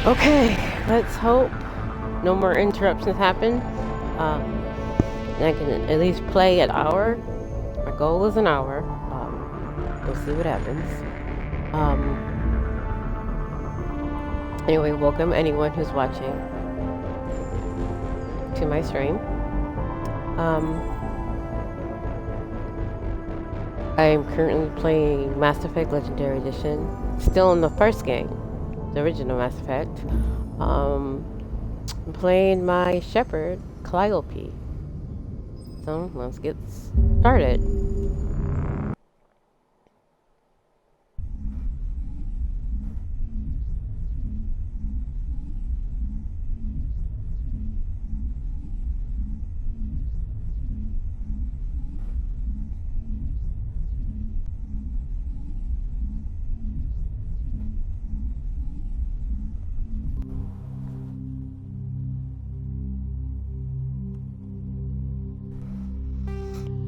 Okay, let's hope no more interruptions happen. And I can at least play an hour. My goal is an hour. We'll see what happens. Anyway, welcome anyone who's watching to my stream. I am currently playing Mass Effect Legendary Edition. Still in the first game, the original Mass Effect. I'm playing my Shepard, Kaliope. So let's get started.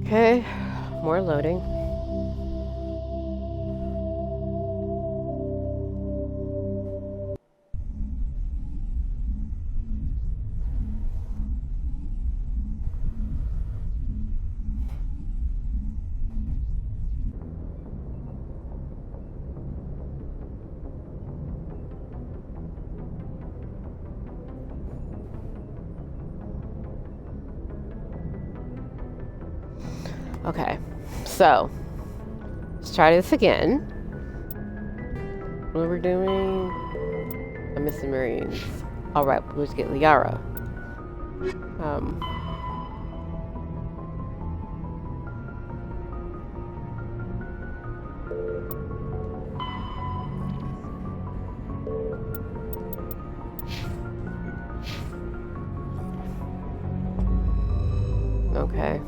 Okay, more loading. Okay, so let's try this again. What we're doing? I'm missing Marines. All right, let's get Liara. Okay.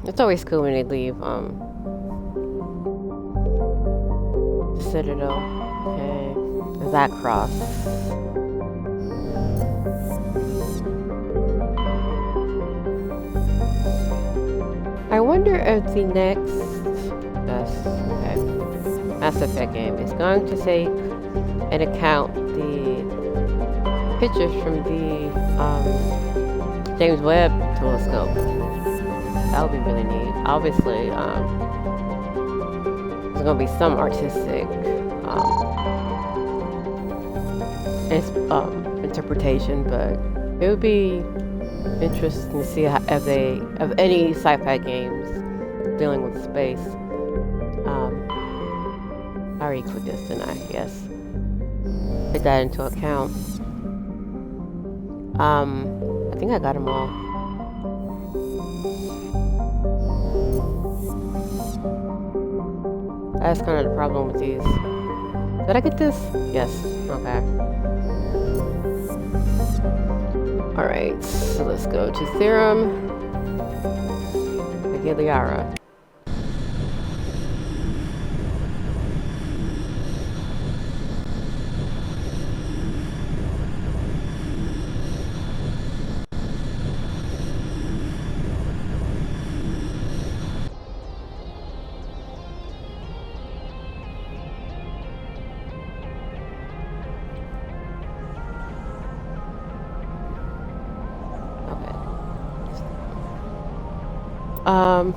It's always cool when they leave, Citadel. Okay. That cross. I wonder if the next Mass Effect game is going to take into account the pictures from the James Webb telescope. That would be really neat. Obviously, there's going to be some artistic interpretation, but it would be interesting to see how, if any sci-fi games dealing with space. I already clicked this, didn't I? Yes. Take that into account. I think I got them all. That's kind of the problem with these. Did I get this? Yes. Okay. Alright, so let's go to Theorem. Get Liara.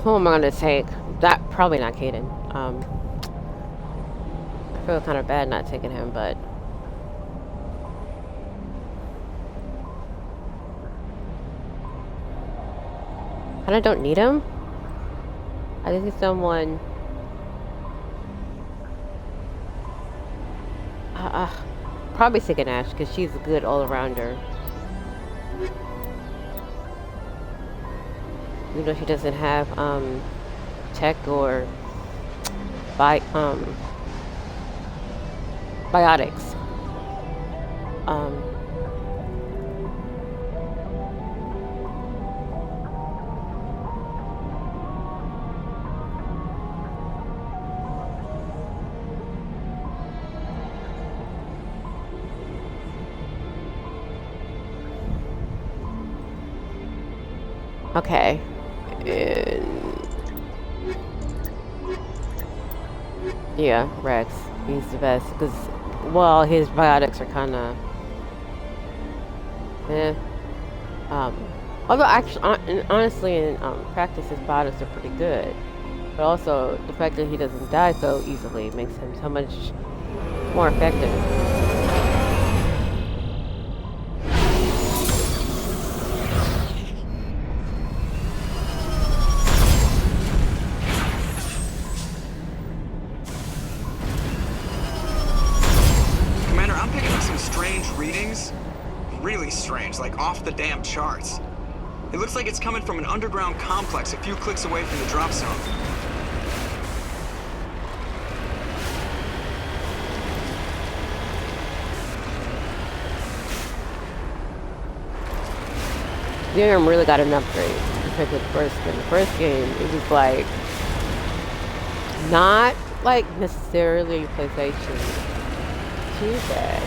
Who am I gonna take? That probably not Caden. I feel kind of bad not taking him, but I don't need him. I think it's someone. probably taking Ash because she's a good all-arounder. Even though she doesn't have tech or biotics. Okay. And yeah, Rex. He's the best because, well, his biotics are kind of, eh. Although actually, honestly, in practice, his biotics are pretty good. But also, the fact that he doesn't die so easily makes him so much more effective. Really strange, like off the damn charts. It looks like it's coming from an underground complex a few clicks away from the drop zone. The game really got an upgrade compared to the first game. The first game, it was like not like necessarily PlayStation 2 bad.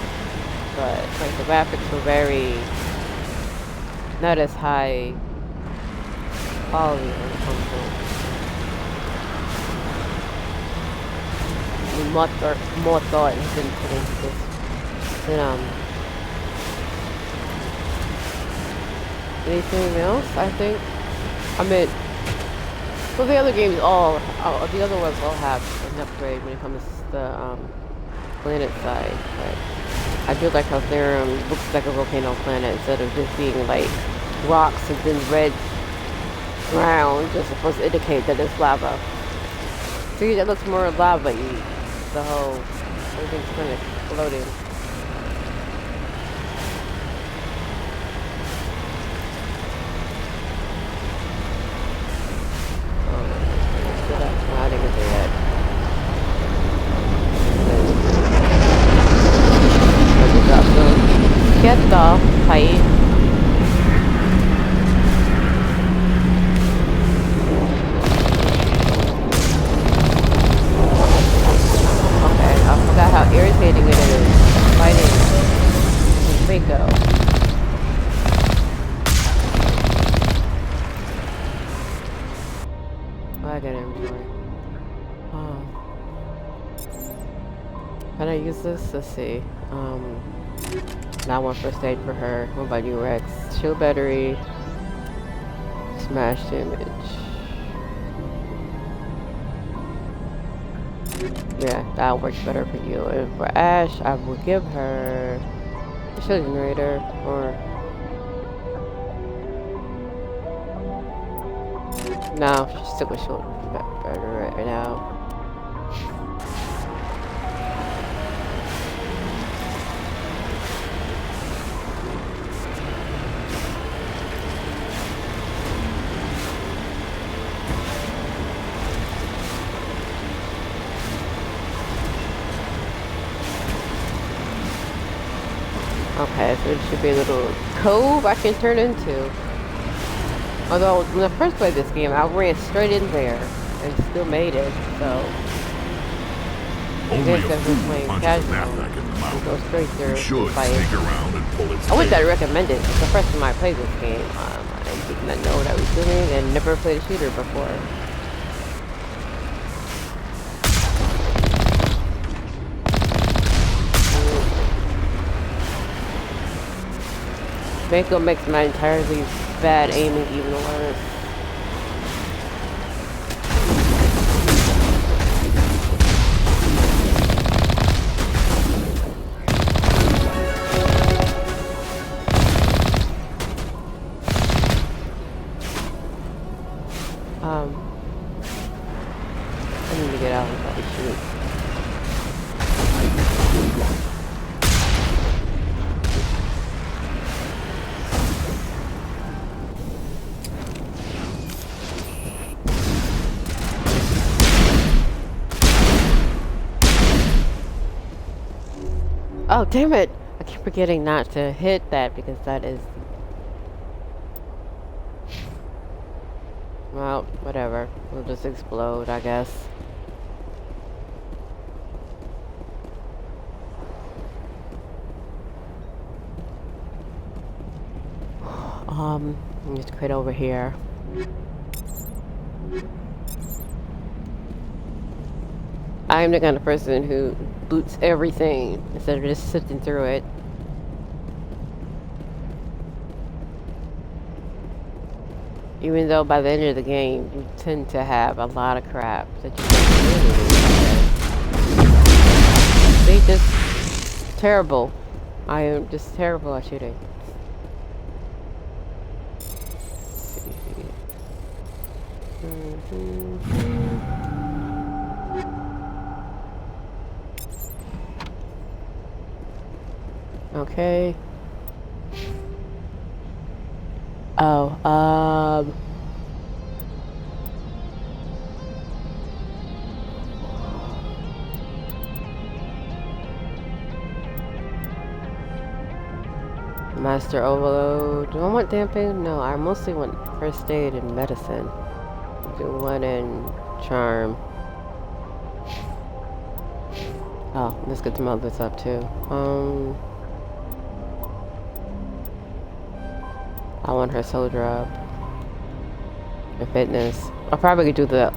But like the graphics were very not as high quality on the console. I mean, more thought has been put into this. And anything else? I think. I mean, well, the other games the other ones all have an upgrade when it comes to the planet side, but I do like how Therum looks like a volcano planet instead of just being like rocks and then red ground just supposed to indicate that it's lava. See, that looks more lava-y. The whole everything's kind of floating. So that's not even yet. Get the fight. Okay, I forgot how irritating it is fighting Rico. Oh, I got inventory. Oh. Can I use this? Let's see. Now one first aid for her. What about you, Rex? Shield battery. Smash damage. Yeah, that works better for you. And for Ash, I will give her a shield generator or no, she's still with shield battery right now. Okay, so it should be a little cove I can turn into. Although, when I first played this game, I ran straight in there and still made it, so... Only a fool punches that back in the mouth. Go straight through. You should stick around and pull its I wouldn't recommend it. The first time I played this game, I did not know what I was doing and never played a shooter before. Mako makes my entirely bad aiming even worse. I need to get out and probably shoot. Oh, damn it! I keep forgetting not to hit that because that is... Well, whatever. We'll just explode, I guess. Just quit over here. I'm the kind of person who boots everything instead of just sifting through it. Even though by the end of the game, you tend to have a lot of crap that you don't really need. See, just terrible. I am just terrible at shooting. Okay. Oh, Master Overload. Do I want damping? No, I mostly want first aid and medicine. Do one in charm. Oh, let's get some others up too. I want her soldier up. And fitness. I'll probably do the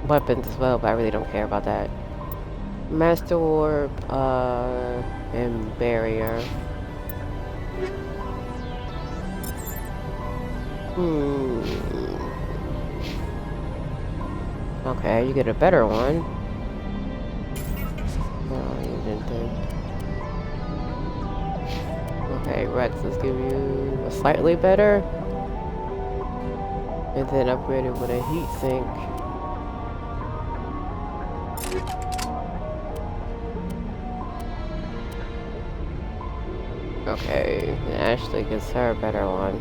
weapons as well, but I really don't care about that. Master Orb, and barrier. Okay, you get a better one. No, you didn't. Okay, Rex, let's give you a slightly better. And then upgrade it with a heat sink. Okay, and Ashley gets her a better one.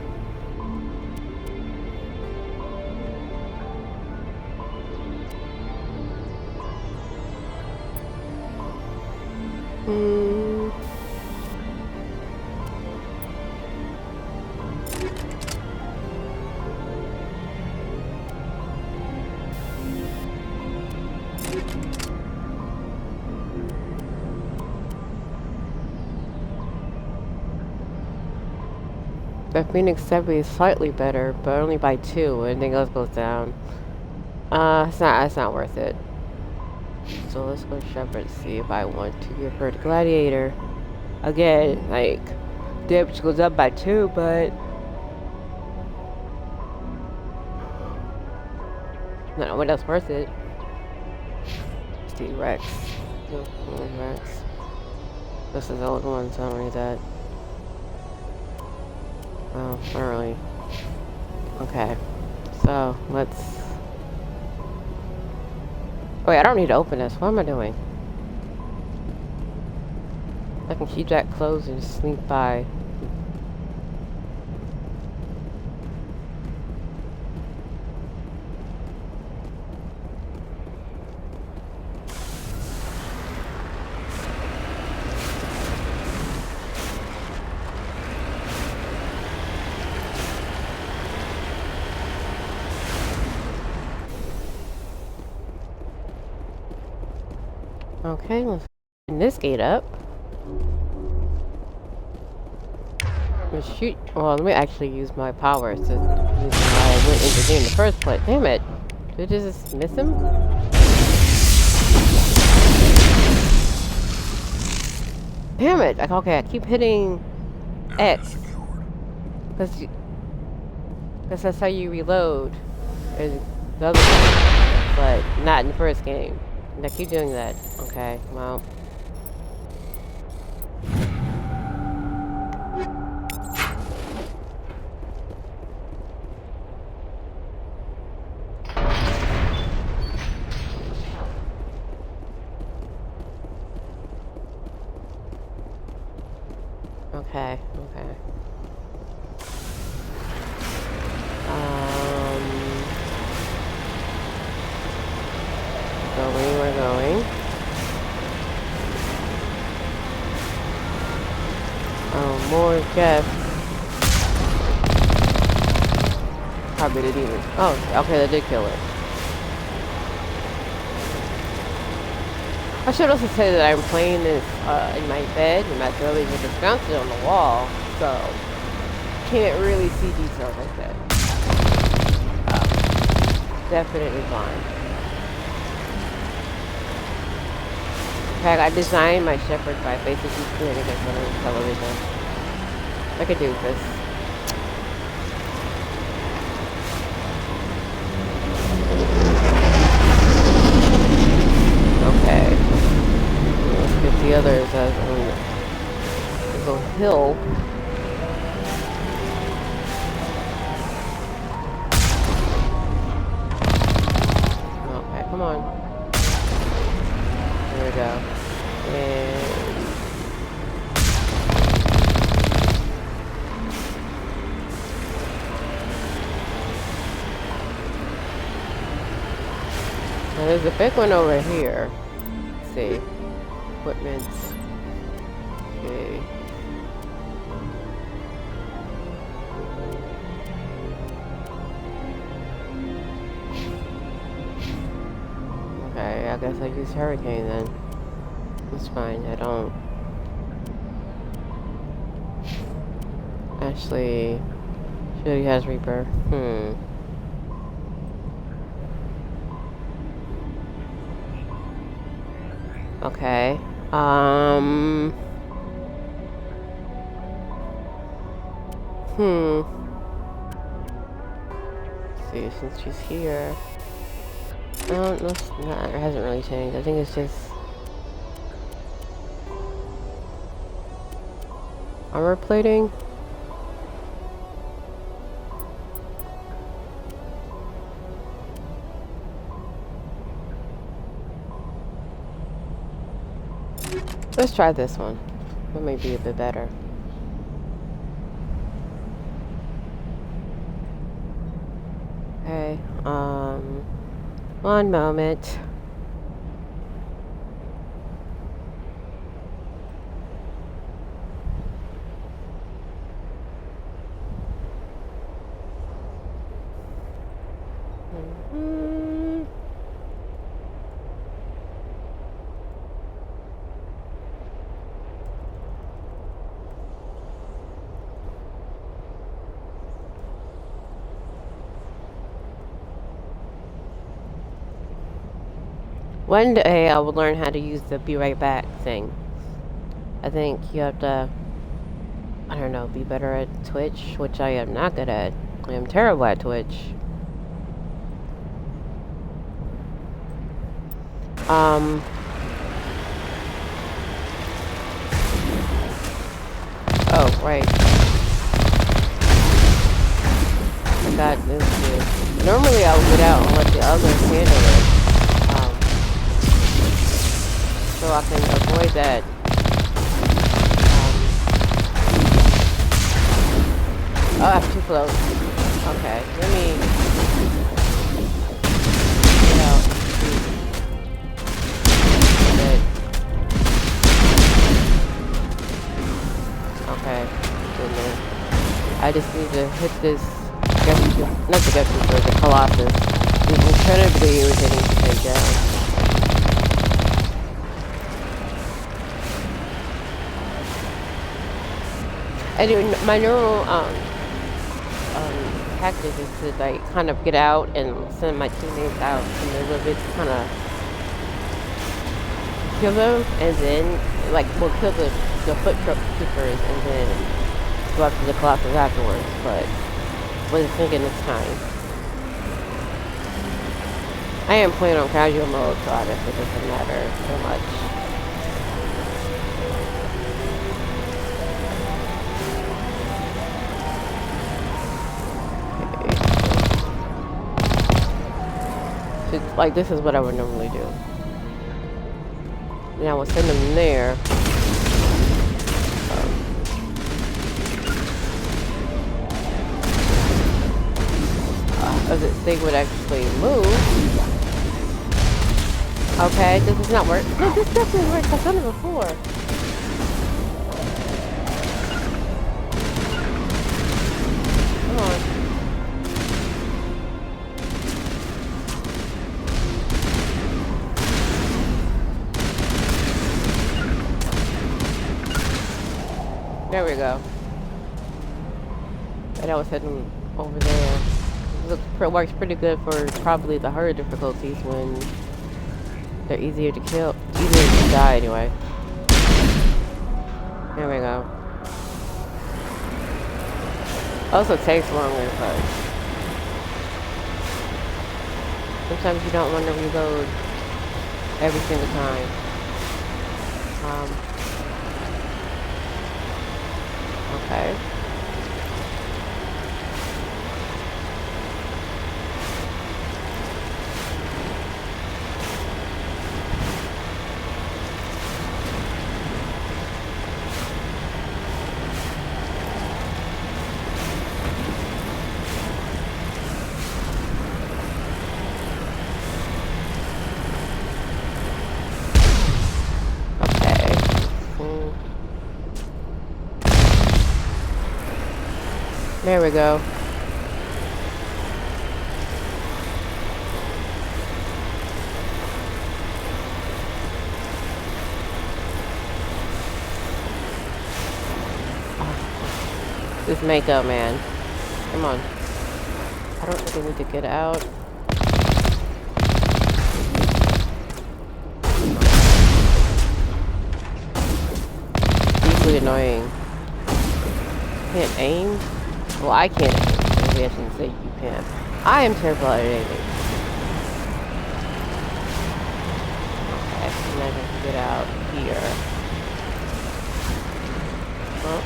The Phoenix 7 is slightly better, but only by 2. Anything else goes down. It's not worth it. So let's go Shepard, see if I want to give her the Gladiator. Again, like, damage goes up by 2, but no, what else worth it? Let's do Rex. Rex. This is the old one, so I don't need that. Oh, not really. Okay, so let's... Wait, I don't need to open this. What am I doing? I can keep that closed and sneak by. Okay, let's open this gate up. Let's shoot. Well, let me actually use my powers to use why I went into the game in the first place. Damn it! Did I just miss him? Damn it! Like, okay, I keep hitting X. Because that's how you reload in the other game, but not in the first game. And I keep doing that. Okay, well. Okay, okay. Going, we're going. guess. Probably didn't even. Oh, okay, that did kill it. I should also say that I'm playing this in my bed, and my belly with this mounted on the wall, so can't really see details like that. Definitely fine. In fact, I designed my Shepard by basically putting it in front of the television. I could do this. Okay. Let's get the others as on the hill. Okay, come on. There we go. And now there's a big one over here. Let's see. Equipment. Okay. Okay, I guess I use Hurricane then. It's fine, I don't. Actually, she has Reaper. Okay. Let's see, since she's here. No, it's not, it hasn't really changed. I think it's just armor plating. Let's try this one. It may be a bit better. Okay, one moment. One day I will learn how to use the be right back thing. I think you have to, I don't know, be better at Twitch, which I am not good at. I am terrible at Twitch. Oh, right. I got this dude. Normally I would get out and let the others handle it. So I can avoid that. Oh, I have 2 floats. Okay, let me get out. Good. Okay, goodness. I just need to hit this, not the Ghetto, but the Colossus. It's incredibly irritating to take down. Anyway, my normal tactic is to like kind of get out and send my teammates out in a little bit to kind of kill them, and then like we'll kill the foot troopers and then go after the Colossus afterwards. But wasn't thinking this time. I am playing on casual mode, so I guess it doesn't matter so much. Like, this is what I would normally do. And I would send them there. This thing would actually move. Okay, this does not work. No, this definitely works. I've done it before. There we go. And I was heading over there. Works pretty good for probably the harder difficulties when they're easier to kill, easier to die anyway. There we go. Also takes longer, but sometimes you don't want to reload every single time. Okay. There we go. This makeup, man. Come on. I don't really need to get out. Deeply annoying. Can't aim? Well, I can't aim. Maybe I shouldn't say you can. I am terrible at aiming. Okay, I'm not gonna get out here. Well.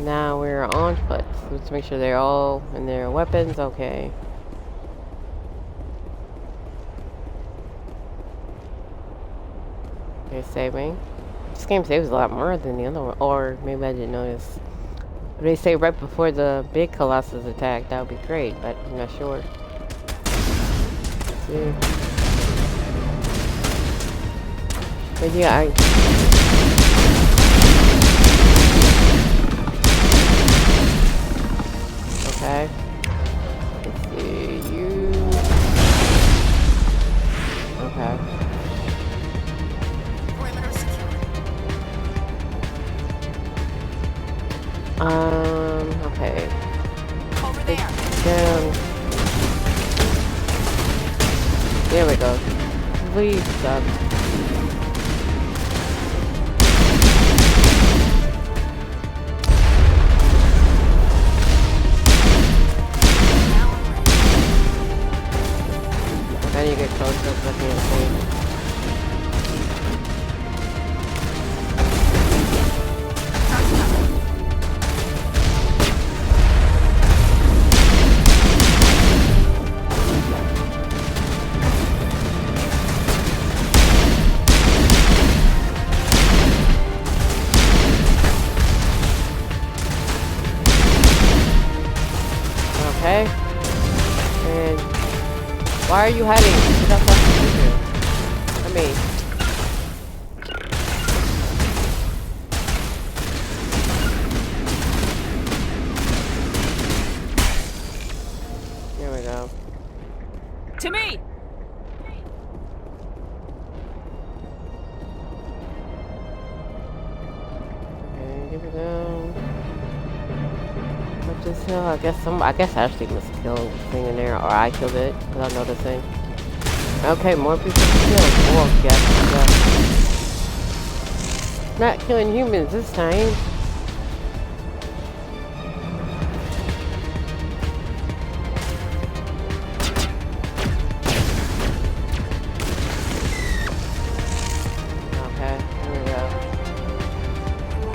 Now we're on foot. Let's make sure they're all in their weapons. Okay. They're saving. This game saves a lot more than the other one. Or maybe I didn't notice. If they say right before the big Colossus attack, that would be great, but I'm not sure. Let's see. But yeah, okay. Let's see, you. Okay. Perimeter secure. Okay. Over there. Down. There we go. Please stop. How do you get close up looking at things? Okay. And why are you hiding? You're not supposed to be here. I mean, here we go. To me. Okay, here we go. What this hill? I guess Ashley must kill the thing in there, or I killed it without noticing. Okay, more people to kill. Oh, yes. Not killing humans this time. Okay, here we go.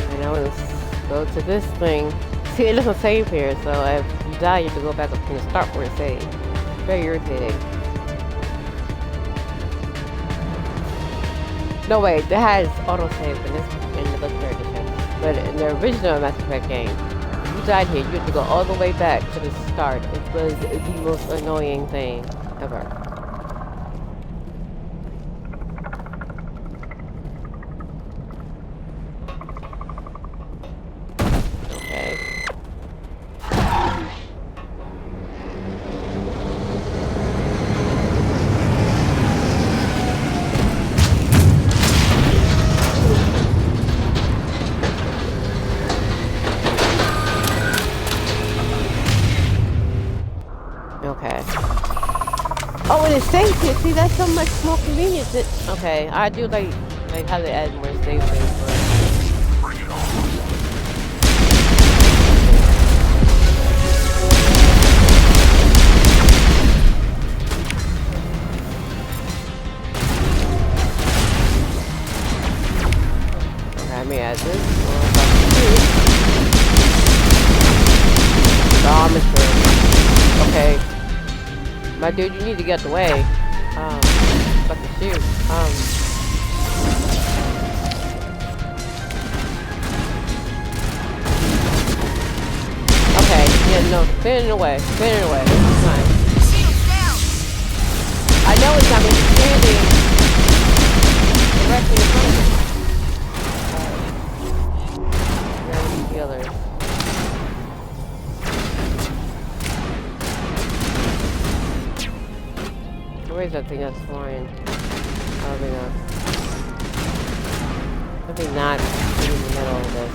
And now let's go to this thing. See, it doesn't save here, so if you die, you have to go back up from the start where it saved. Very irritating. No, wait, it has autosave in the Legendary Edition. But in the original Mass Effect game, if you died here, you have to go all the way back to the start. It was the most annoying thing ever. Okay. Okay. Oh, and it's safe here. See, that's so much more convenient. Okay, I do like how they add more safe things. Bring it on. Okay, let me add this. Okay. My dude, you need to get out the way. Fucking shoot. Okay, yeah, no, spin it away. Spin it away. It's fine. I know it's not going to be standing directly in front of me. The others. Where's that thing that's flying? Probably not. Maybe not in the middle of this.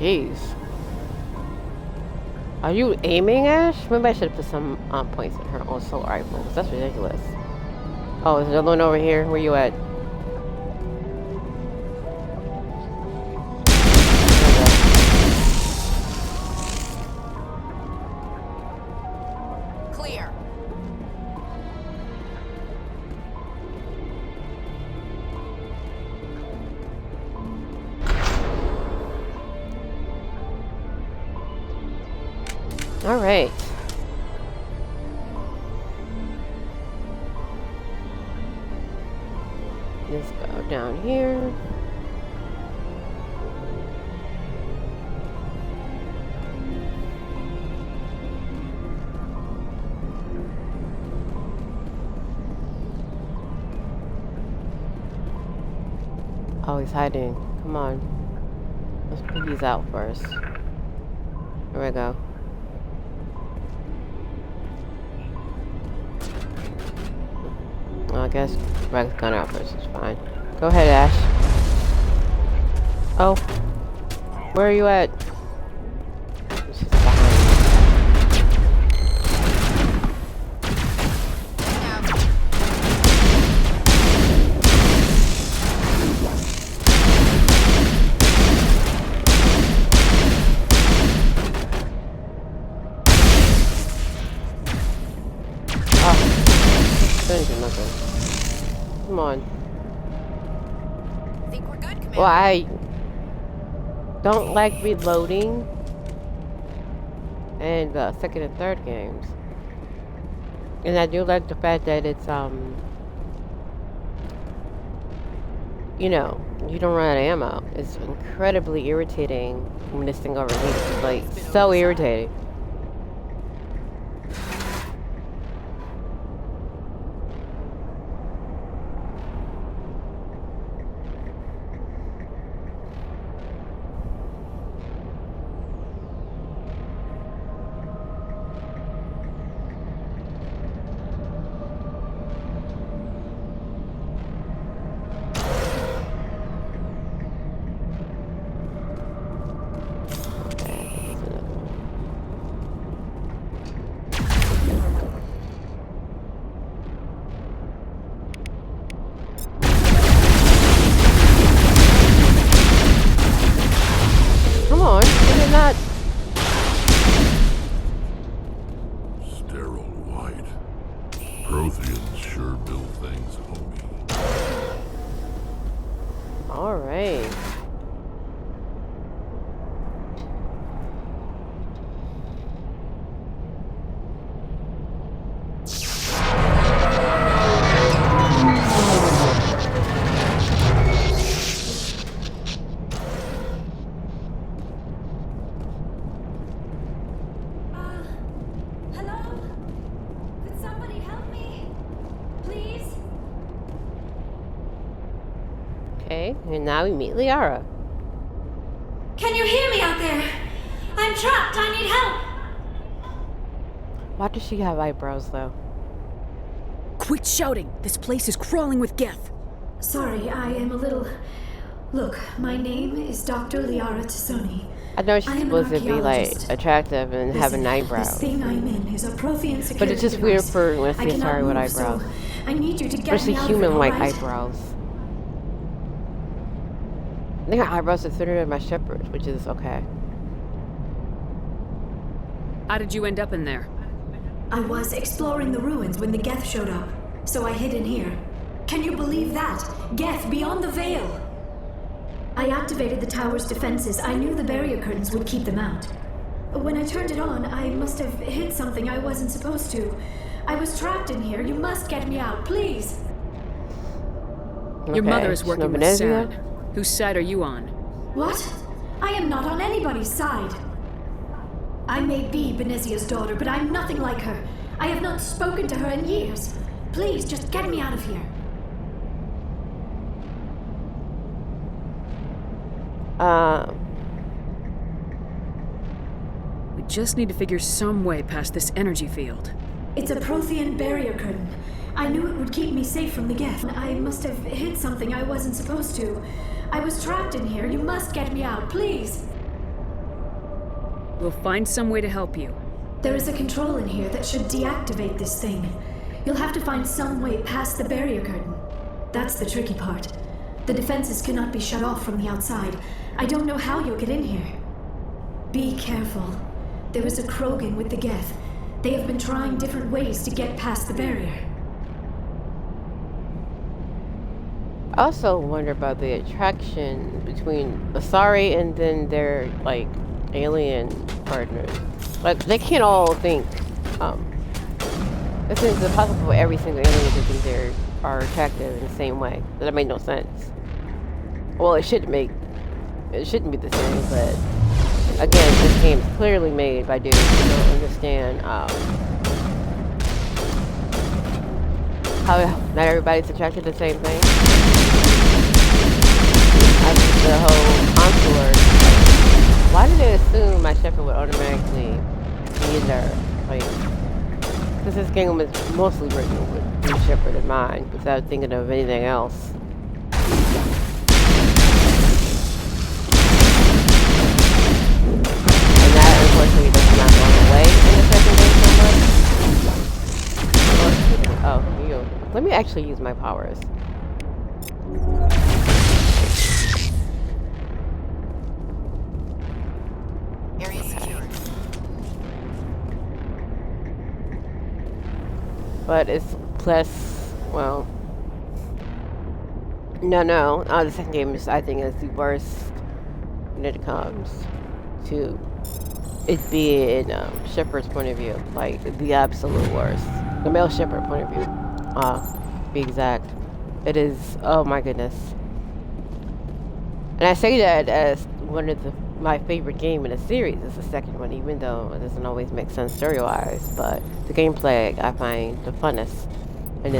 Jeez. Are you aiming, Ash? Maybe I should have put some points in her assault rifle, because that's ridiculous. Oh, there's another one over here. Where you at? Clear. All right. Let's go down here. Oh, he's hiding. Come on. Let's put these out first. There we go. Well, I guess Rex gun out first is fine. Go ahead, Ash. Oh. Where are you at? She's behind me. Oh. Didn't do nothing. Come on. Think we're good, Commander? Well, I don't like reloading in the second and third games. And I do like the fact that it's, you know, you don't run out of ammo. It's incredibly irritating when this thing overheats. It's like, so irritating. Okay, and now we meet Liara. Can you hear me out there? I'm trapped. I need help. Why does she have eyebrows, though? Quit shouting! This place is crawling with geth. Sorry, I am a little... Look, my name is Dr. Liara Tassoni. I know she's I am an supposed to be, like, archaeologist. attractive and having Listen, eyebrows. This thing I'm in is a Prothean security But it's just weird device. for when I I see cannot Asari with move, eyebrows. so I need you to get Especially me out of it, human-like alright? eyebrows. I think her eyebrows are thinner than my Shepard, which is okay. How did you end up in there? I was exploring the ruins when the Geth showed up, so I hid in here. Can you believe that? Geth beyond the veil! I activated the tower's defenses. I knew the barrier curtains would keep them out. When I turned it on, I must have hit something I wasn't supposed to. I was trapped in here. You must get me out, please! Your mother is working with Venezia? Saren. Whose side are you on? What? I am not on anybody's side. I may be Benezia's daughter, but I'm nothing like her. I have not spoken to her in years. Please, just get me out of here. We just need to figure some way past this energy field. It's a Prothean barrier curtain. I knew it would keep me safe from the Geth. I must have hit something I wasn't supposed to. I was trapped in here. You must get me out, please. We'll find some way to help you. There is a control in here that should deactivate this thing. You'll have to find some way past the barrier curtain. That's the tricky part. The defenses cannot be shut off from the outside. I don't know how you'll get in here. Be careful. There is a Krogan with the Geth. They have been trying different ways to get past the barrier. I also wonder about the attraction between Asari and then their, like, alien partners. Like, they can't all think, it's impossible for every single alien to think they are attractive in the same way. That made no sense. Well, it shouldn't be the same, but again, this game is clearly made by dudes who don't understand, how not everybody's attracted to the same thing. I think the whole consular, why did they assume my Shepard would automatically be in there? Like, because this game was mostly written with the Shepard in mind, without thinking of anything else. And that, unfortunately, does not go away in the second game so much. Oh, here you go. Let me actually use my powers. Area secure. But it's less, well, no. The second game is, I think, is the worst when it comes to it being Shepard's point of view, like the absolute worst. The male Shepard point of view, be exact. It is, oh my goodness. And I say that as one of my favorite game in the series is the second one, even though it doesn't always make sense story-wise. But the gameplay I find the funnest, and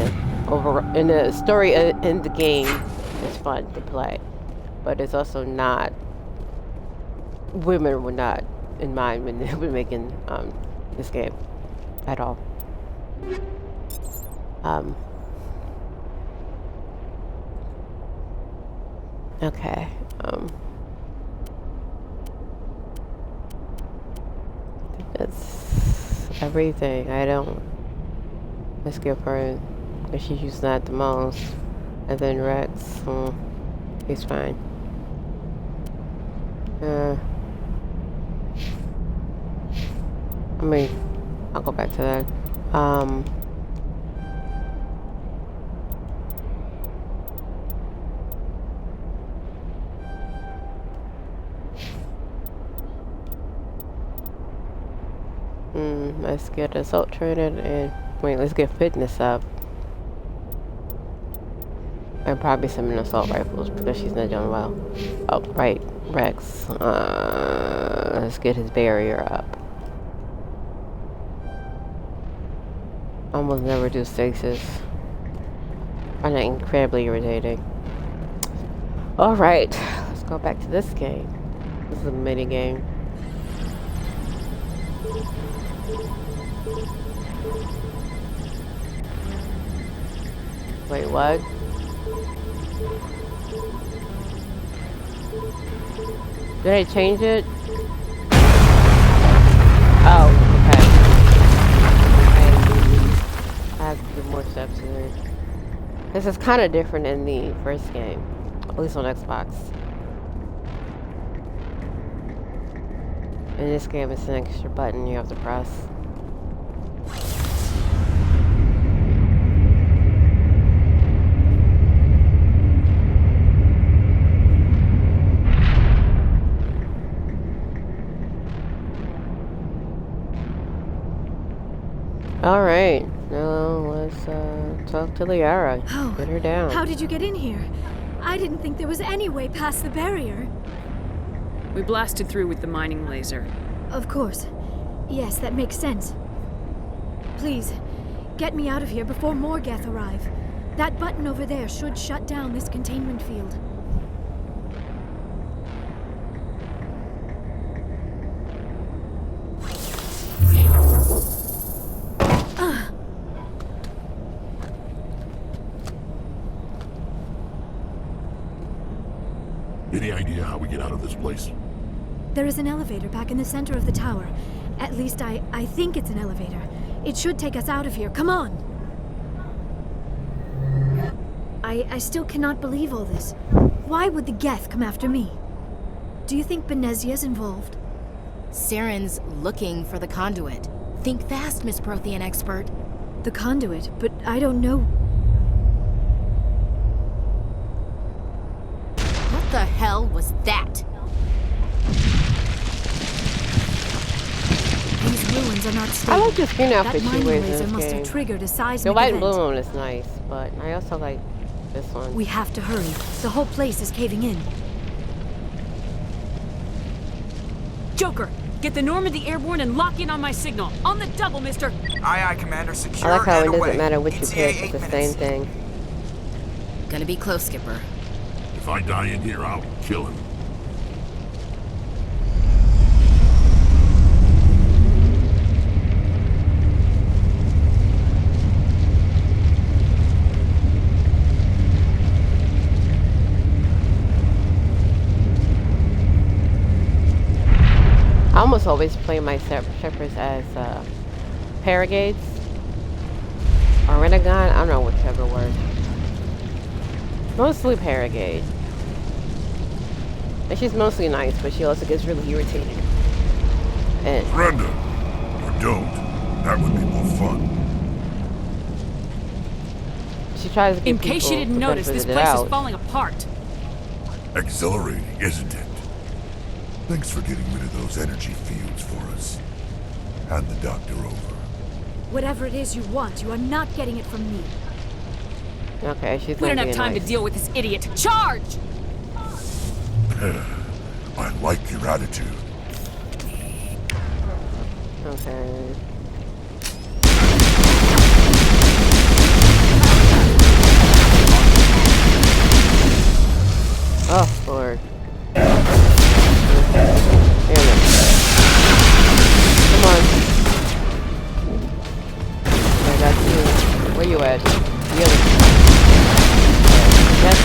the story in the game is fun to play. But it's also not. Women were not in mind when they were making this game at all. Okay. That's everything. Let's give her, if she's using that the most. And then Rex, he's fine. I mean, I'll go back to that. Let's get assault training and let's get fitness up. And probably some assault rifles because she's not doing well. Oh, right, Rex. Let's get his barrier up. Almost never do stasis. I find that incredibly irritating. Alright, let's go back to this game. This is a mini game. Wait, what? Did I change it? Oh, okay. I have to do more steps here. This is kind of different than the first game, at least on Xbox. In this game, it's an extra button you have to press. Alright, now let's talk to Liara. Oh, Get her down. how did you get in here? I didn't think there was any way past the barrier. We blasted through with the mining laser. Of course. Yes, that makes sense. Please, get me out of here before more Geth arrive. That button over there should shut down this containment field. Any idea how we get out of this place? There is an elevator back in the center of the tower. At least I think it's an elevator. It should take us out of here. Come on! I still cannot believe all this. Why would the Geth come after me? Do you think Benezia's involved? Saren's looking for the conduit. Think fast, Miss Prothean expert. The conduit, but I don't know. What the hell was that? These ruins are not stable. I like this green outfit That she mining wears in laser this must game. have triggered a The seismic white and event. blue one is nice, but I also like this one. We have to hurry. The whole place is caving in. Joker, get the Normandy airborne and lock in on my signal. On the double, mister. Aye, aye, Commander. Secure I like how it and doesn't away. matter what you ETA pick, 8 it's the minutes. same thing. Gonna be close, Skipper. If I die in here, I'll kill him. I almost always play my Shepards as Paragades or Renegon. I don't know whichever word. Mostly Paragade. And she's mostly nice, but she also gets really irritating. And Surrender! Or don't. That would be more fun. she tries to get In case you people didn't to notice, this benefit place out. is falling apart. Exhilarating, isn't it? Thanks for getting rid of those energy fields for us. Hand the doctor over. Whatever it is you want, you are not getting it from me. Okay, she's We not don't have being time nice. to deal with this idiot. Charge! I like your attitude. Okay. Oh, Lord. Damn it. Come on. I got you. Where you at? The other. Yes.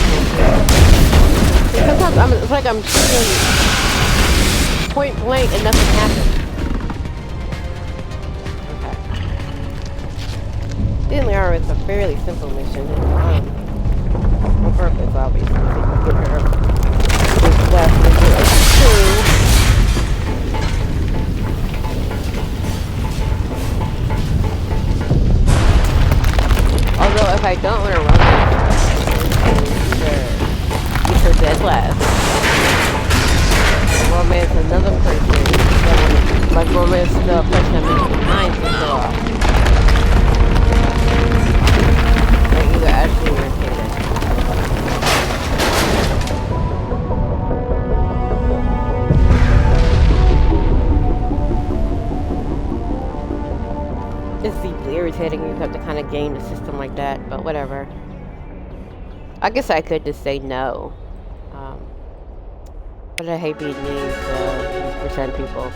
Sometimes it's like I'm shooting point blank and nothing happens. Okay. Liara is a fairly simple mission. On purpose, obviously. Get her this left into a 2. Although if I don't want to run use her dead last. Romance another person. Like romance the person I'm in behind to kill off. They're either actually irritated. It's deeply irritating. You have to kind of game the system like that, but whatever. I guess I could just say no. Um, but I hate being mean to these pretend people.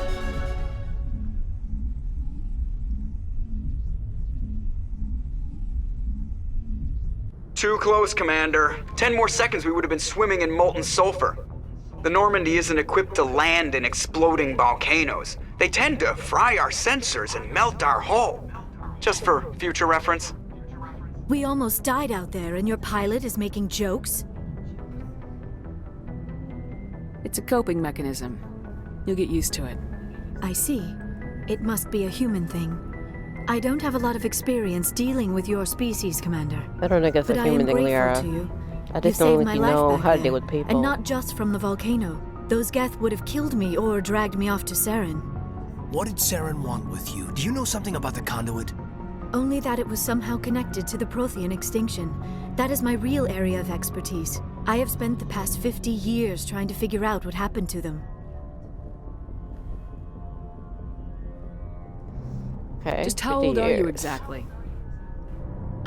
Too close, Commander. 10 more seconds we would have been swimming in molten sulfur. The Normandy isn't equipped to land in exploding volcanoes. They tend to fry our sensors and melt our hull. Just for future reference. We almost died out there, and your pilot is making jokes? It's a coping mechanism. You'll get used to it. I see. It must be a human thing. I don't have a lot of experience dealing with your species, Commander. I don't think it's But a I am human thing, grateful Liara. to you. I just You don't saved my think you life know back how to then, deal with people. and not just from the volcano. Those Geth would have killed me or dragged me off to Saren. What did Saren want with you? Do you know something about the conduit? Only that it was somehow connected to the Prothean extinction. That is my real area of expertise. I have spent the past 50 years trying to figure out what happened to them. Okay. Just how 50 old are you years. exactly?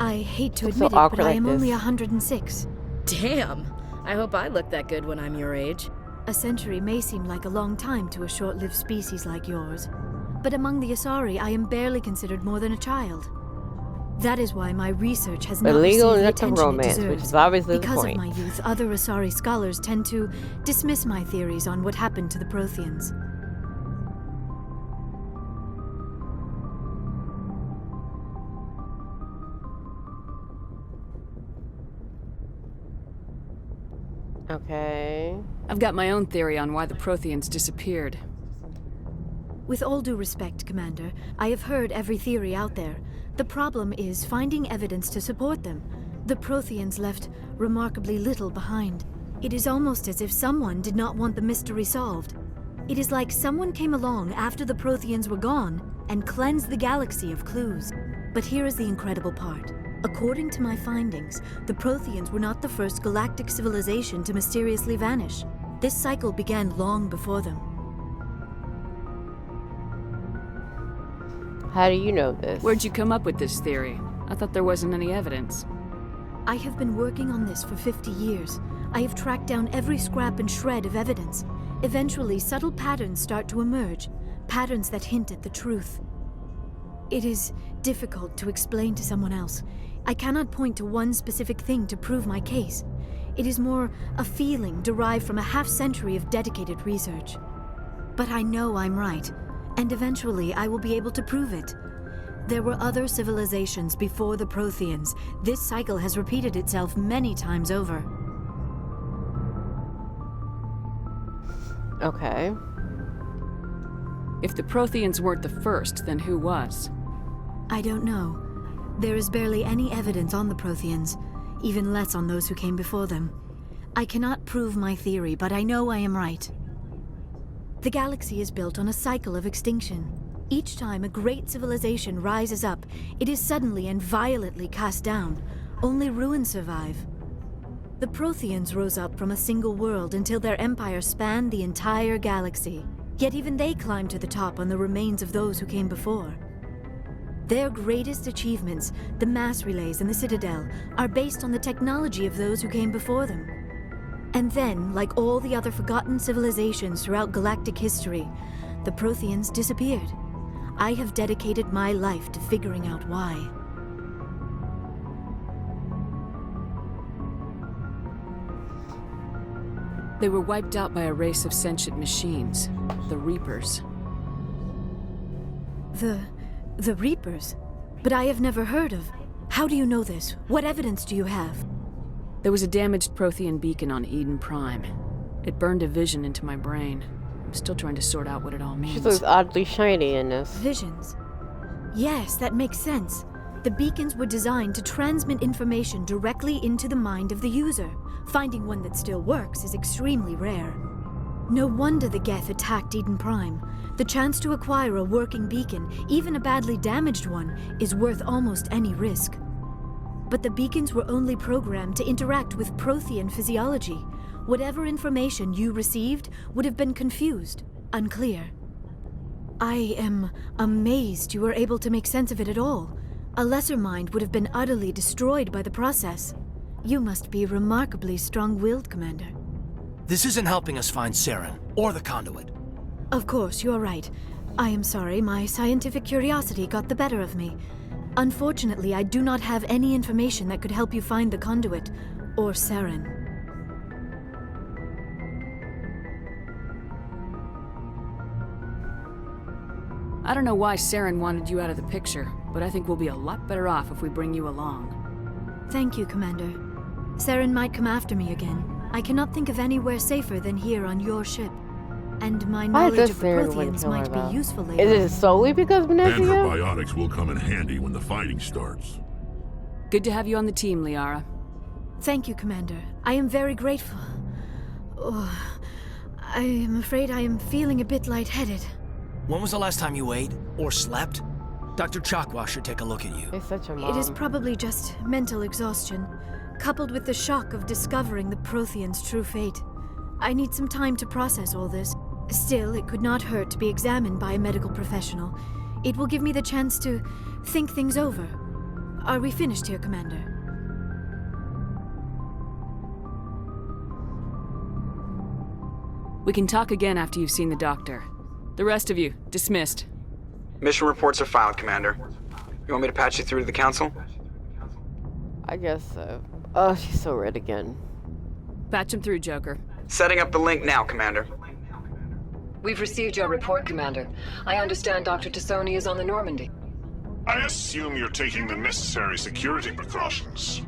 I hate to Looks so admit it, awkward but I like am this. only 106. Damn. I hope I look that good when I'm your age. A century may seem like a long time to a short-lived species like yours, but among the Asari, I am barely considered more than a child. That is why my research has not Illegal received the net to attention it romance, deserves. which is obviously the Because point. of my youth, other Asari scholars tend to dismiss my theories on what happened to the Protheans. Okay. I've got my own theory on why the Protheans disappeared. With all due respect, Commander, I have heard every theory out there. The problem is finding evidence to support them. The Protheans left remarkably little behind. It is almost as if someone did not want the mystery solved. It is like someone came along after the Protheans were gone and cleansed the galaxy of clues. But here is the incredible part. According to my findings, the Protheans were not the first galactic civilization to mysteriously vanish. This cycle began long before them. How do you know this? Where'd you come up with this theory? I thought there wasn't any evidence. I have been working on this for 50 years. I have tracked down every scrap and shred of evidence. Eventually, subtle patterns start to emerge, patterns that hint at the truth. It is difficult to explain to someone else. I cannot point to one specific thing to prove my case. It is more a feeling derived from a half-century of dedicated research. But I know I'm right, and eventually I will be able to prove it. There were other civilizations before the Protheans. This cycle has repeated itself many times over. Okay. If the Protheans weren't the first, then who was? I don't know. There is barely any evidence on the Protheans, even less on those who came before them. I cannot prove my theory, but I know I am right. The galaxy is built on a cycle of extinction. Each time a great civilization rises up, it is suddenly and violently cast down. Only ruins survive. The Protheans rose up from a single world until their empire spanned the entire galaxy. Yet even they climbed to the top on the remains of those who came before. Their greatest achievements, the mass relays and the Citadel, are based on the technology of those who came before them. And then, like all the other forgotten civilizations throughout galactic history, the Protheans disappeared. I have dedicated my life to figuring out why. They were wiped out by a race of sentient machines, the Reapers. The Reapers? But I have never heard of. How do you know this? What evidence do you have? There was a damaged Prothean beacon on Eden Prime. It burned a vision into my brain. I'm still trying to sort out what it all She means. looks oddly shiny in this. Visions. Yes, that makes sense. The beacons were designed to transmit information directly into the mind of the user. Finding one that still works is extremely rare. No wonder the Geth attacked Eden Prime. The chance to acquire a working beacon, even a badly damaged one, is worth almost any risk. But the beacons were only programmed to interact with Prothean physiology. Whatever information you received would have been confused, unclear. I am amazed you were able to make sense of it at all. A lesser mind would have been utterly destroyed by the process. You must be remarkably strong-willed, Commander. This isn't helping us find Saren, or the conduit. Of course, you're right. I am sorry, my scientific curiosity got the better of me. Unfortunately, I do not have any information that could help you find the conduit, or Saren. I don't know why Saren wanted you out of the picture, but I think we'll be a lot better off if we bring you along. Thank you, Commander. Saren might come after me again. I cannot think of anywhere safer than here on your ship. And my Why knowledge does of the Saren want Protheans to kill her, might though? be useful later. Is it solely because And her Benezia? biotics will come in handy when the fighting starts. Good to have you on the team, Liara. Thank you, Commander. I am very grateful. Oh, I am afraid I am feeling a bit lightheaded. When was the last time you ate, or slept? Dr. Chakwa should take a look at you. It's such a mom. It is probably just mental exhaustion, coupled with the shock of discovering the Protheans' true fate. I need some time to process all this. Still, it could not hurt to be examined by a medical professional. It will give me the chance to think things over. Are we finished here, Commander? We can talk again after you've seen the doctor. The rest of you, dismissed. Mission reports are filed, Commander. You want me to patch you through to the Council? I guess so. Oh, she's so red again. Patch him through, Joker. Setting up the link now, Commander. We've received your report, Commander. I understand Dr. Tassoni is on the Normandy. I assume you're taking the necessary security precautions.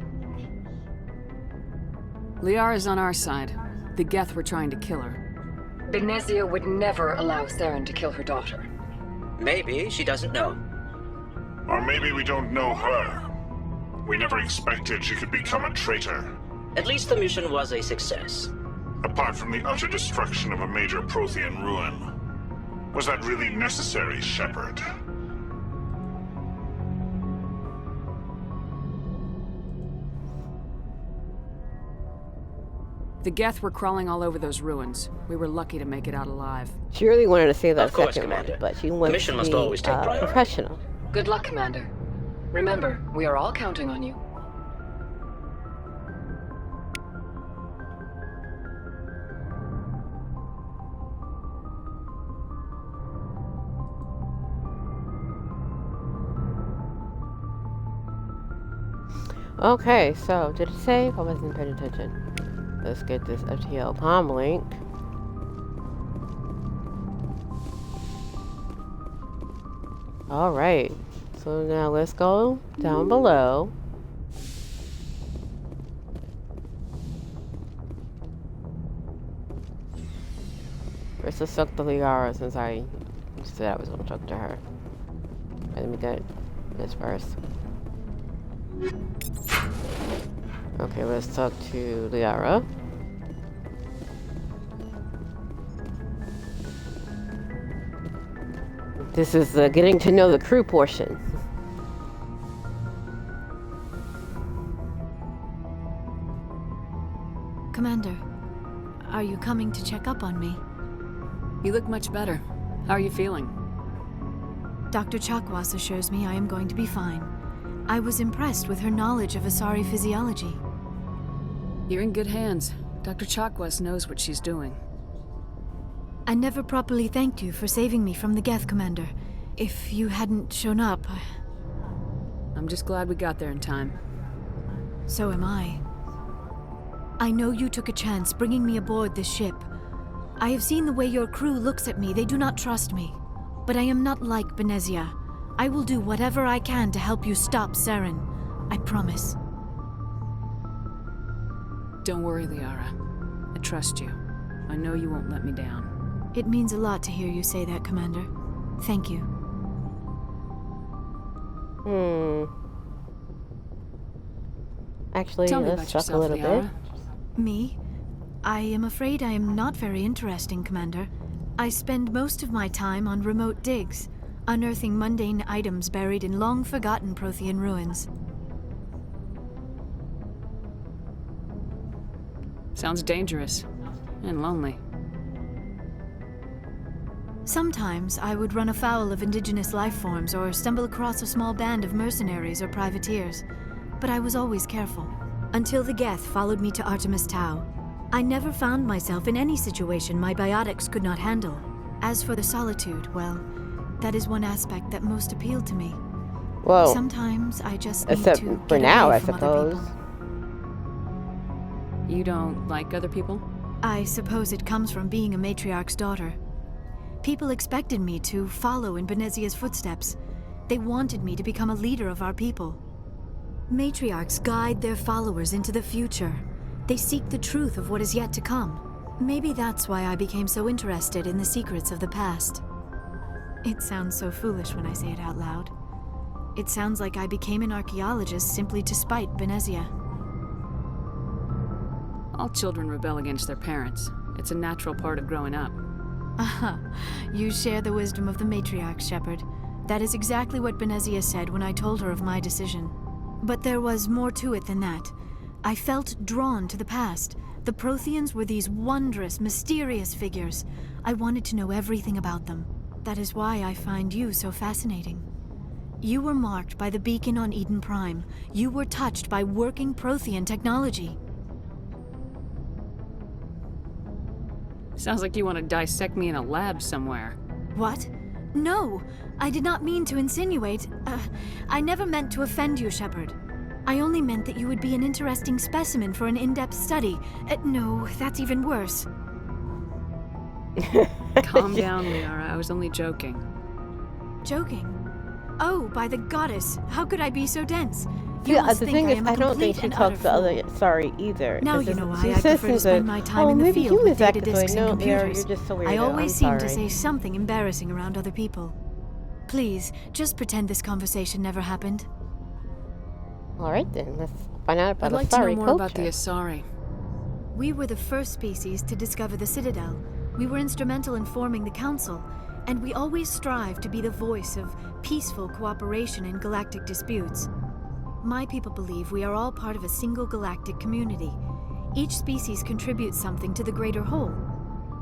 Liara's on our side. The Geth were trying to kill her. Benezia would never allow Saren to kill her daughter. Maybe she doesn't know. Or maybe we don't know her. We never expected she could become a traitor. At least the mission was a success. Apart from the utter destruction of a major Prothean ruin. Was that really necessary, Shepard? The Geth were crawling all over those ruins. We were lucky to make it out alive. She really wanted to say that Of course, second one, Commander. but she The wants mission to must be always take priority. professional. Good luck, Commander. Remember, we are all counting on you. Okay, so did it save? I wasn't paying attention. Let's get this FTL palm link. Alright, so now let's go down below. First, let's suck the Liara since I said I was going to talk to her. Let me get this first. Okay, let's talk to Liara. This is the getting to know the crew portion. Commander, are you coming to check up on me? You look much better. How are you feeling? Dr. Chakwas assures me I am going to be fine. I was impressed with her knowledge of Asari physiology. You're in good hands. Dr. Chakwas knows what she's doing. I never properly thanked you for saving me from the Geth, Commander. If you hadn't shown up, I'm just glad we got there in time. so am I. I know you took a chance bringing me aboard this ship. I have seen the way your crew looks at me. They do not trust me. But I am not like Benezia. I will do whatever I can to help you stop Saren. I promise. Don't worry, Liara. I trust you. I know you won't let me down. It means a lot to hear you say that, Commander. Thank you. Actually, Tell me let's about talk a little yourself, bit. Liara. Me? I am afraid I am not very interesting, Commander. I spend most of my time on remote digs, unearthing mundane items buried in long-forgotten Prothean ruins. Sounds dangerous. And lonely. Sometimes I would run afoul of indigenous life forms or stumble across a small band of mercenaries or privateers, but I was always careful. Until the Geth followed me to Artemis Tau. I never found myself in any situation my biotics could not handle. As for the solitude, well, that is one aspect that most appealed to me. Well, sometimes I just need except to for get now, away I from other suppose. people. You don't like other people? I suppose it comes from being a matriarch's daughter. People expected me to follow in Benezia's footsteps. They wanted me to become a leader of our people. Matriarchs guide their followers into the future. They seek the truth of what is yet to come. Maybe that's why I became so interested in the secrets of the past. It sounds so foolish when I say it out loud. It sounds like I became an archaeologist simply to spite Benezia. All children rebel against their parents. It's a natural part of growing up. Aha, you share the wisdom of the matriarch, Shepard. That is exactly what Benezia said when I told her of my decision. But there was more to it than that. I felt drawn to the past. The Protheans were these wondrous, mysterious figures. I wanted to know everything about them. That is why I find you so fascinating. You were marked by the beacon on Eden Prime. You were touched by working Prothean technology. Sounds like you want to dissect me in a lab somewhere. What? No, I did not mean to insinuate. I never meant to offend you, Shepard. I only meant that you would be an interesting specimen for an in-depth study. No, that's even worse. Calm down, Liara. I was only joking. Joking? Oh, by the goddess, how could I be so dense? Yeah, the thing is, I don't think she talks to other Asari either. Now you know why I prefer to spend my time in the field with data disks and computers. You're just so weird. I always seem to say something embarrassing around other people. Please, just pretend this conversation never happened. All right then, let's find out about I'd like Asari to know more culture. about the Asari. We were the first species to discover the Citadel. We were instrumental in forming the Council, and we always strive to be the voice of peaceful cooperation in galactic disputes. My people believe we are all part of a single galactic community. Each species contributes something to the greater whole.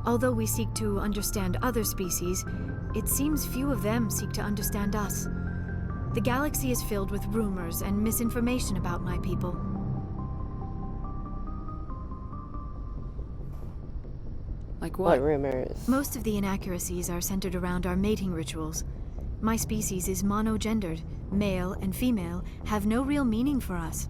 Although we seek to understand other species, it seems few of them seek to understand us. The galaxy is filled with rumors and misinformation about my people. Like what? What rumors? Most of the inaccuracies are centered around our mating rituals. My species is monogendered. Male and female have no real meaning for us.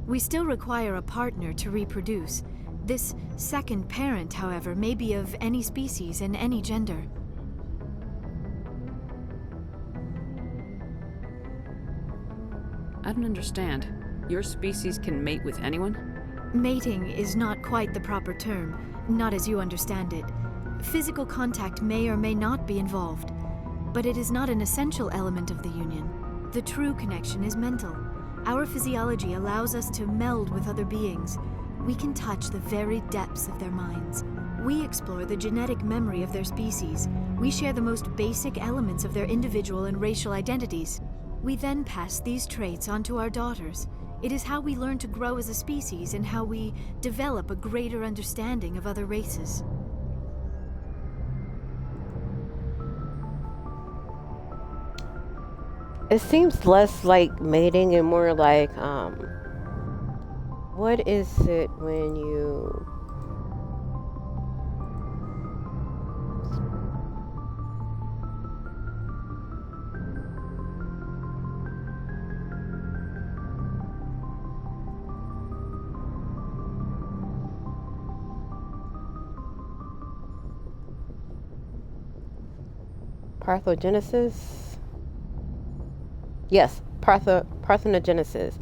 We still require a partner to reproduce. This second parent, however, may be of any species and any gender. I don't understand. Your species can mate with anyone? Mating is not quite the proper term, not as you understand it. Physical contact may or may not be involved, but it is not an essential element of the union. The true connection is mental. Our physiology allows us to meld with other beings. We can touch the very depths of their minds. We explore the genetic memory of their species. We share the most basic elements of their individual and racial identities. We then pass these traits onto our daughters. It is how we learn to grow as a species and how we develop a greater understanding of other races. It seems less like mating and more like, what is it when you... Parthenogenesis? Yes, Parthenogenesis.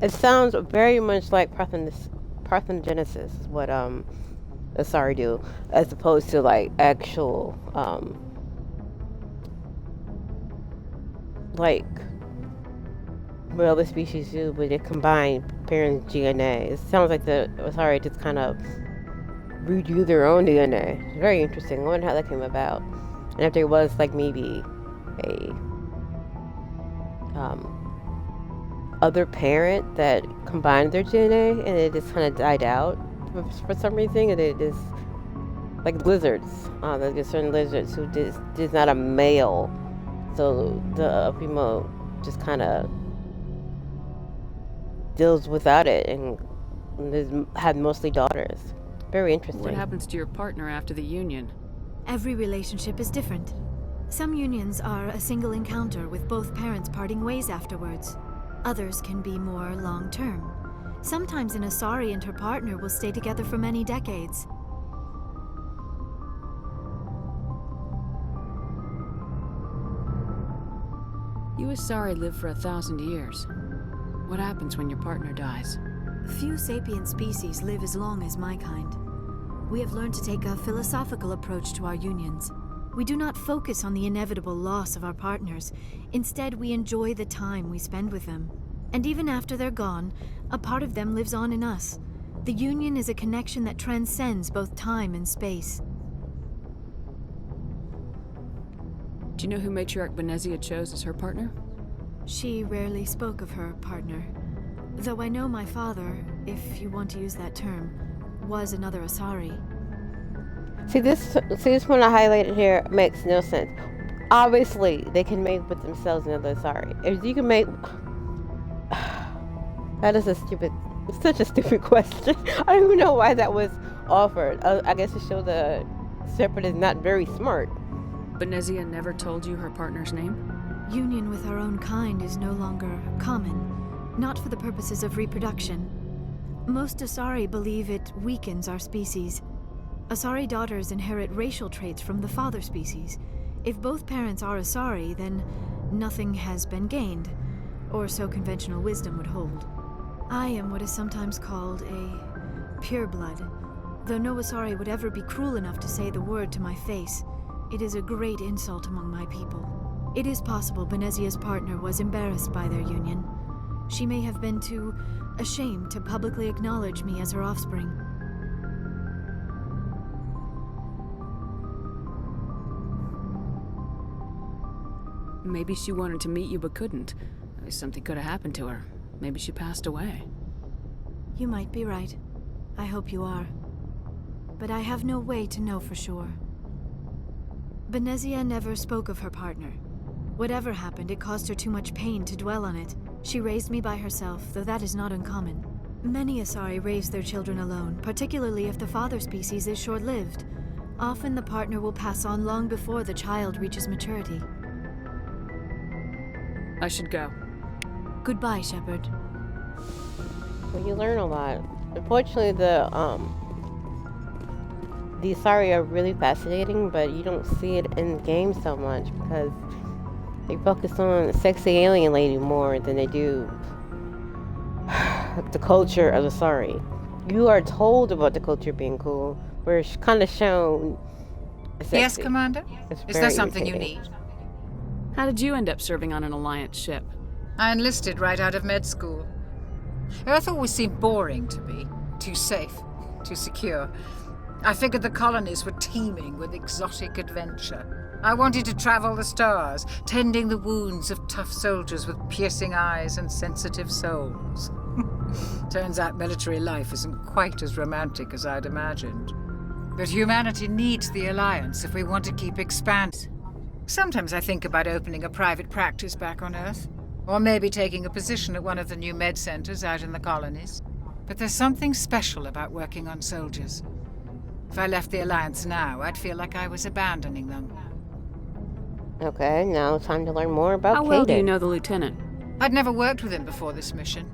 It sounds very much like Parthenogenesis is what Asari do, as opposed to like actual like what other species do, but they combine parents' DNA. It sounds like the Asari just kind of redo their own DNA. It's very interesting. I wonder how that came about. And if there was like maybe a other parent that combined their DNA and it just kind of died out for some reason, and it is like lizards. There's certain lizards who is not a male, so the female just kind of deals without it and had mostly daughters. Very interesting. What happens to your partner after the union? Every relationship is different. Some unions are a single encounter with both parents parting ways afterwards. Others can be more long-term. Sometimes an Asari and her partner will stay together for many decades. You Asari live for 1,000 years. What happens when your partner dies? Few sapient species live as long as my kind. We have learned to take a philosophical approach to our unions. We do not focus on the inevitable loss of our partners. Instead, we enjoy the time we spend with them. And even after they're gone, a part of them lives on in us. The union is a connection that transcends both time and space. Do you know who Matriarch Benezia chose as her partner? She rarely spoke of her partner. Though I know my father, if you want to use that term, was another Asari. See this one I highlighted here makes no sense. Obviously, they can make with themselves another Asari. If you can make... That is such a stupid question. I don't even know why that was offered. I guess to show the Shepard is not very smart. Benezia never told you her partner's name? Union with our own kind is no longer common, not for the purposes of reproduction. Most Asari believe it weakens our species. Asari daughters inherit racial traits from the father species. If both parents are Asari, then nothing has been gained, or so conventional wisdom would hold. I am what is sometimes called a pureblood, though no Asari would ever be cruel enough to say the word to my face. It is a great insult among my people. It is possible Benezia's partner was embarrassed by their union. She may have been too ashamed to publicly acknowledge me as her offspring. Maybe she wanted to meet you but couldn't. Something could have happened to her. Maybe she passed away. You might be right. I hope you are. But I have no way to know for sure. Benezia never spoke of her partner. Whatever happened, it caused her too much pain to dwell on it. She raised me by herself, though that is not uncommon. Many Asari raise their children alone, particularly if the father species is short-lived. Often the partner will pass on long before the child reaches maturity. I should go. Goodbye, Shepard. Well, you learn a lot. Unfortunately, the Asari are really fascinating, but you don't see it in the game so much because they focus on sexy alien lady more than they do the culture of the Asari. You are told about the culture being cool, where it's kind of shown sexy. Yes, Commander? Is there something you need? How did you end up serving on an Alliance ship? I enlisted right out of med school. Earth always seemed boring to me. Too safe, too secure. I figured the colonies were teeming with exotic adventure. I wanted to travel the stars, tending the wounds of tough soldiers with piercing eyes and sensitive souls. Turns out military life isn't quite as romantic as I'd imagined. But humanity needs the Alliance if we want to keep expanding. Sometimes I think about opening a private practice back on Earth, or maybe taking a position at one of the new med centers out in the colonies. But there's something special about working on soldiers. If I left the Alliance now, I'd feel like I was abandoning them. Okay, now it's time to learn more about How well Kaden. do you know the Lieutenant? I'd never worked with him before this mission.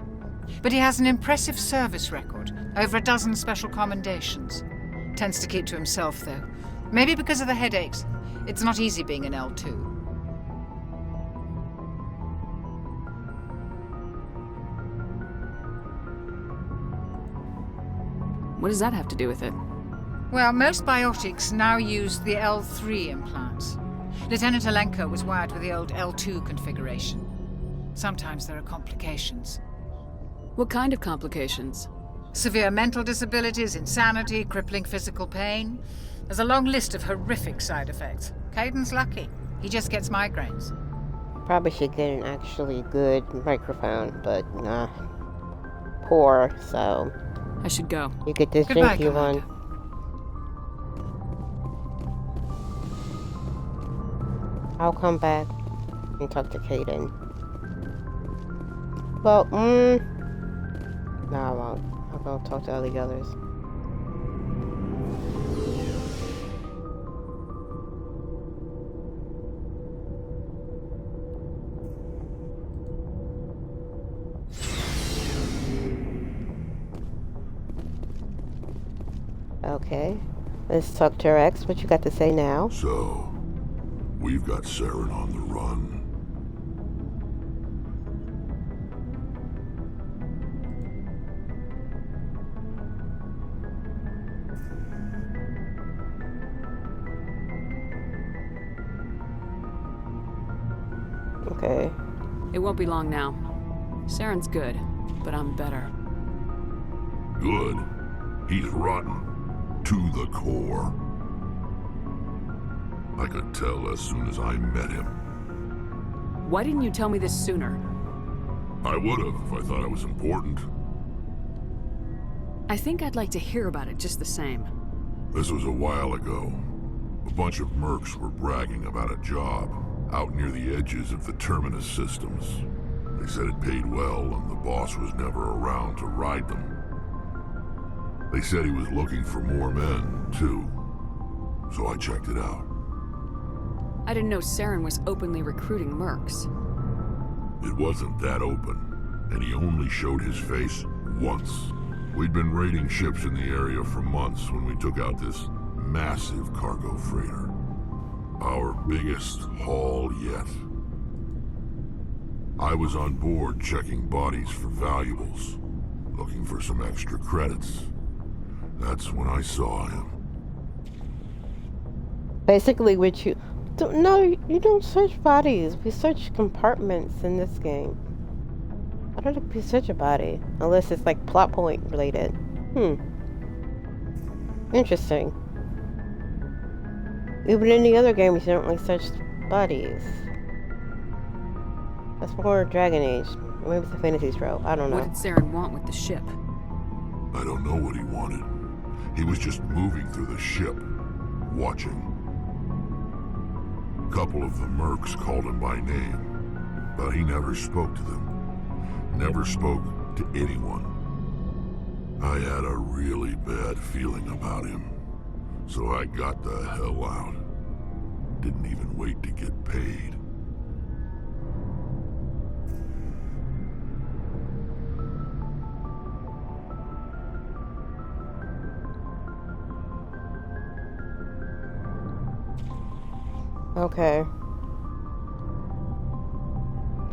But he has an impressive service record, over a dozen special commendations. Tends to keep to himself, though. Maybe because of the headaches. It's not easy being an L2. What does that have to do with it? Well, most biotics now use the L3 implants. Lieutenant Alenko was wired with the old L2 configuration. Sometimes there are complications. What kind of complications? Severe mental disabilities, insanity, crippling physical pain. There's a long list of horrific side effects. Caden's lucky. He just gets migraines. Probably should get an actually good microphone, but nah. Poor, so... I should go. You get this Goodbye, janky one. I'll come back and talk to Kaden. Well, no, I won't. I'll go talk to all the others. Okay. Let's talk to our ex. What you got to say now? So, we've got Saren on the run. Okay. It won't be long now. Saren's good, but I'm better. Good. He's rotten. To the core. I could tell as soon as I met him. Why didn't you tell me this sooner? I would've if I thought it was important. I think I'd like to hear about it just the same. This was a while ago. A bunch of mercs were bragging about a job out near the edges of the Terminus systems. They said it paid well and the boss was never around to ride them. They said he was looking for more men, too. So I checked it out. I didn't know Saren was openly recruiting mercs. It wasn't that open, and he only showed his face once. We'd been raiding ships in the area for months when we took out this massive cargo freighter. Our biggest haul yet. I was on board checking bodies for valuables, looking for some extra credits. That's when I saw him. Basically, what you... No, you don't search bodies. We search compartments in this game. I don't think we search a body. Unless it's like plot point related. Interesting. Even in the other games, you don't really search bodies. That's more Dragon Age. Or maybe it's a fantasy trope. I don't know. What did Saren want with the ship? I don't know what he wanted. He was just moving through the ship, watching. A couple of the mercs called him by name, but he never spoke to them. Never spoke to anyone. I had a really bad feeling about him, so I got the hell out. Didn't even wait to get paid. Okay.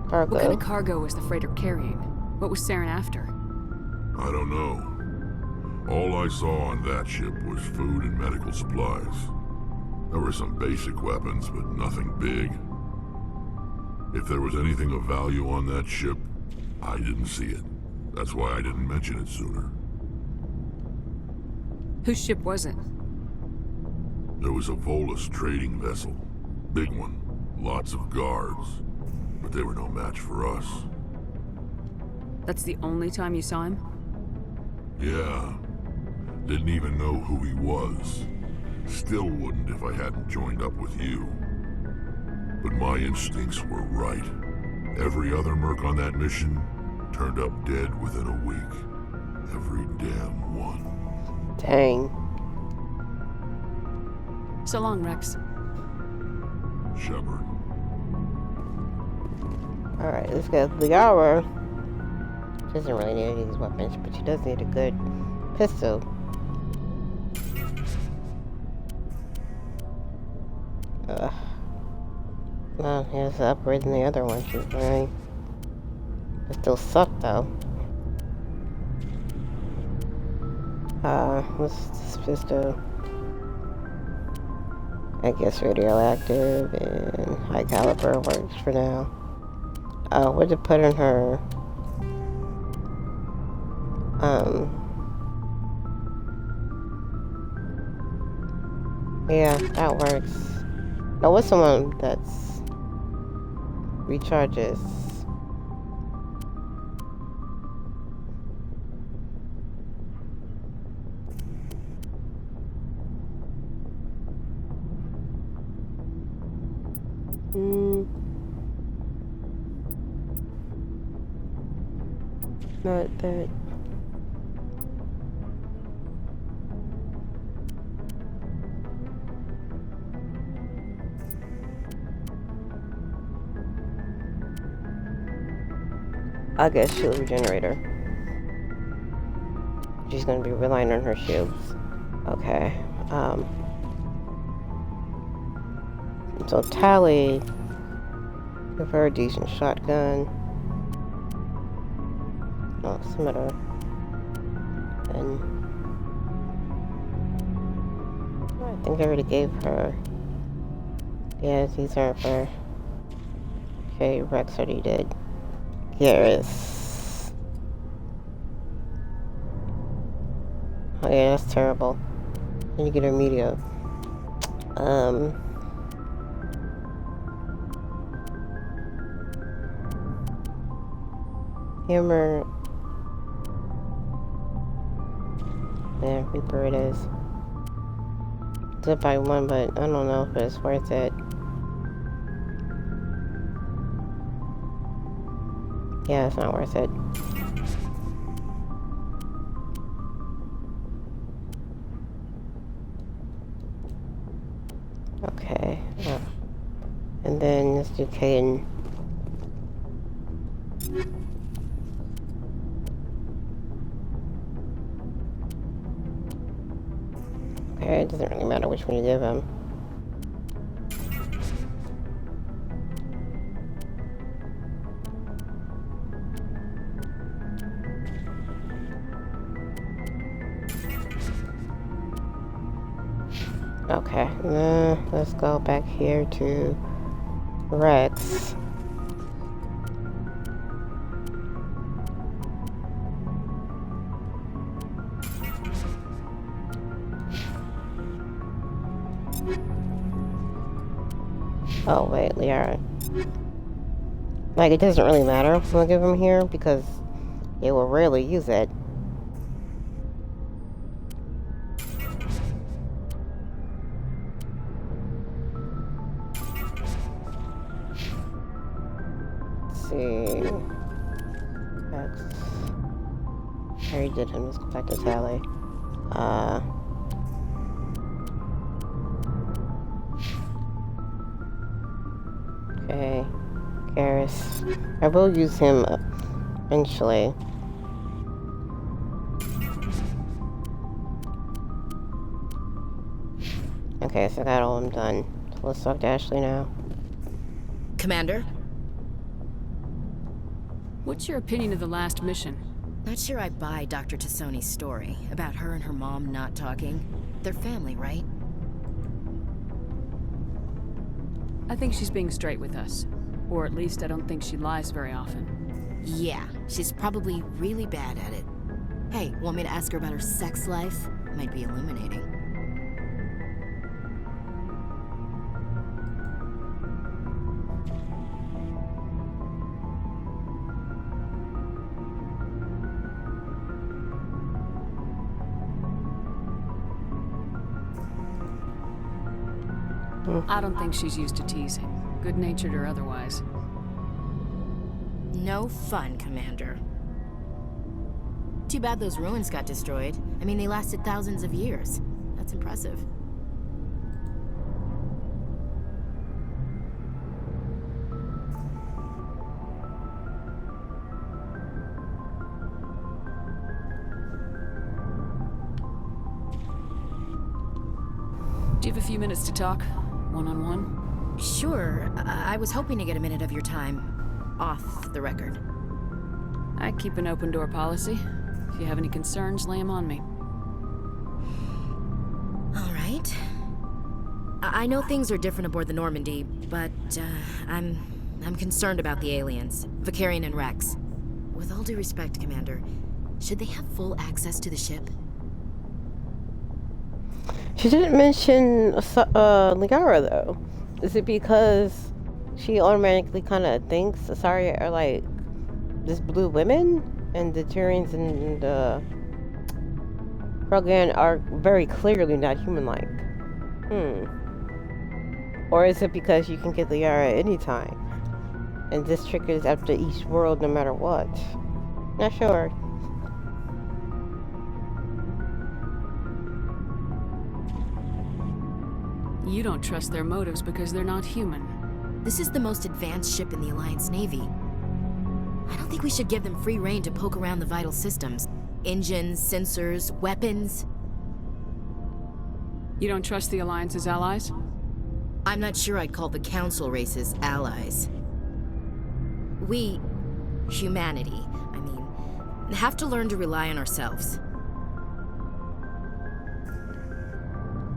Cargo. What kind of cargo was the freighter carrying? What was Saren after? I don't know. All I saw on that ship was food and medical supplies. There were some basic weapons, but nothing big. If there was anything of value on that ship, I didn't see it. That's why I didn't mention it sooner. Whose ship was it? There was a Volus trading vessel. Big one. Lots of guards. But they were no match for us. That's the only time you saw him? Yeah. Didn't even know who he was. Still wouldn't if I hadn't joined up with you. But my instincts were right. Every other merc on that mission turned up dead within a week. Every damn one. Dang. So long, Rex. Shepard. Alright, let's go. Liara doesn't really need any of these weapons, but she does need a good pistol. Well, here's the upgrade than the other one she's wearing. It still sucked though. What's this pistol? I guess radioactive and high caliber works for now. What to put in her? Yeah, that works. Now, what's the one that's recharges? Not that. I guess shield regenerator. She's gonna be relying on her shields Okay. So Tally, give her a decent shotgun. Oh, Smitter. And I think I already gave her. Yeah, these aren't for. Okay, Rex already did. Garrus. Oh yeah, that's terrible. Then you get her media. Hammer. Yeah, Reaper it is. It's up by 1, but I don't know if it's worth it. Yeah, it's not worth it. Okay. And then let's do Caden. Okay, it doesn't really matter which one you give him. Okay, let's go back here to Rex. Oh wait, Liara. Like, it doesn't really matter if I give him here because they will rarely use it. See. That's. I already did him. Let's go back to Sally. Okay. Garrus. I will use him eventually. Okay, so I got all of them done. So let's talk to Ashley now. Commander? What's your opinion of the last mission? Not sure I buy Dr. Tassoni's story about her and her mom not talking. They're family, right? I think she's being straight with us. Or at least I don't think she lies very often. Yeah, she's probably really bad at it. Hey, want me to ask her about her sex life? Might be illuminating. I don't think she's used to teasing, good-natured or otherwise. No fun, Commander. Too bad those ruins got destroyed. I mean, they lasted thousands of years. That's impressive. Do you have a few minutes to talk? One-on-one? Sure. I was hoping to get a minute of your time. Off the record. I keep an open-door policy. If you have any concerns, lay them on me. All right. I know things are different aboard the Normandy, but I'm concerned about the aliens, Vicarian and Rex. With all due respect, Commander, should they have full access to the ship? She didn't mention Liara though. Is it because she automatically kind of thinks Asari are like just blue women, and the Turians and Krogan are very clearly not human-like? Or is it because you can get Liara anytime, and this triggers after each world no matter what? Not sure. You don't trust their motives because they're not human. This is the most advanced ship in the Alliance Navy. I don't think we should give them free rein to poke around the vital systems. Engines, sensors, weapons. You don't trust the Alliance's allies? I'm not sure I'd call the Council races allies. We, humanity, I mean, have to learn to rely on ourselves.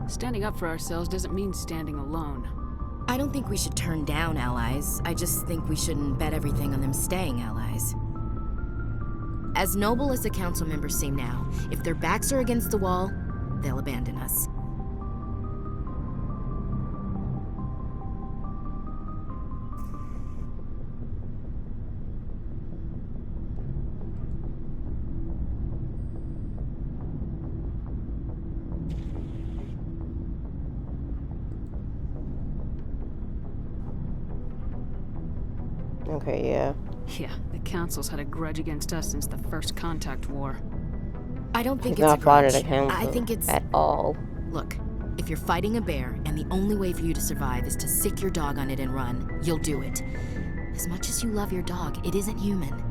Standing up for ourselves doesn't mean standing alone. I don't think we should turn down allies. I just think we shouldn't bet everything on them staying allies. As noble as the Council members seem now, if their backs are against the wall, they'll abandon us. Okay, yeah. Yeah, the Council's had a grudge against us since the First Contact War. I don't think He's it's not a part of grudge. the Council I think it's... at all. Look, if you're fighting a bear and the only way for you to survive is to sick your dog on it and run, you'll do it. As much as you love your dog, it isn't human.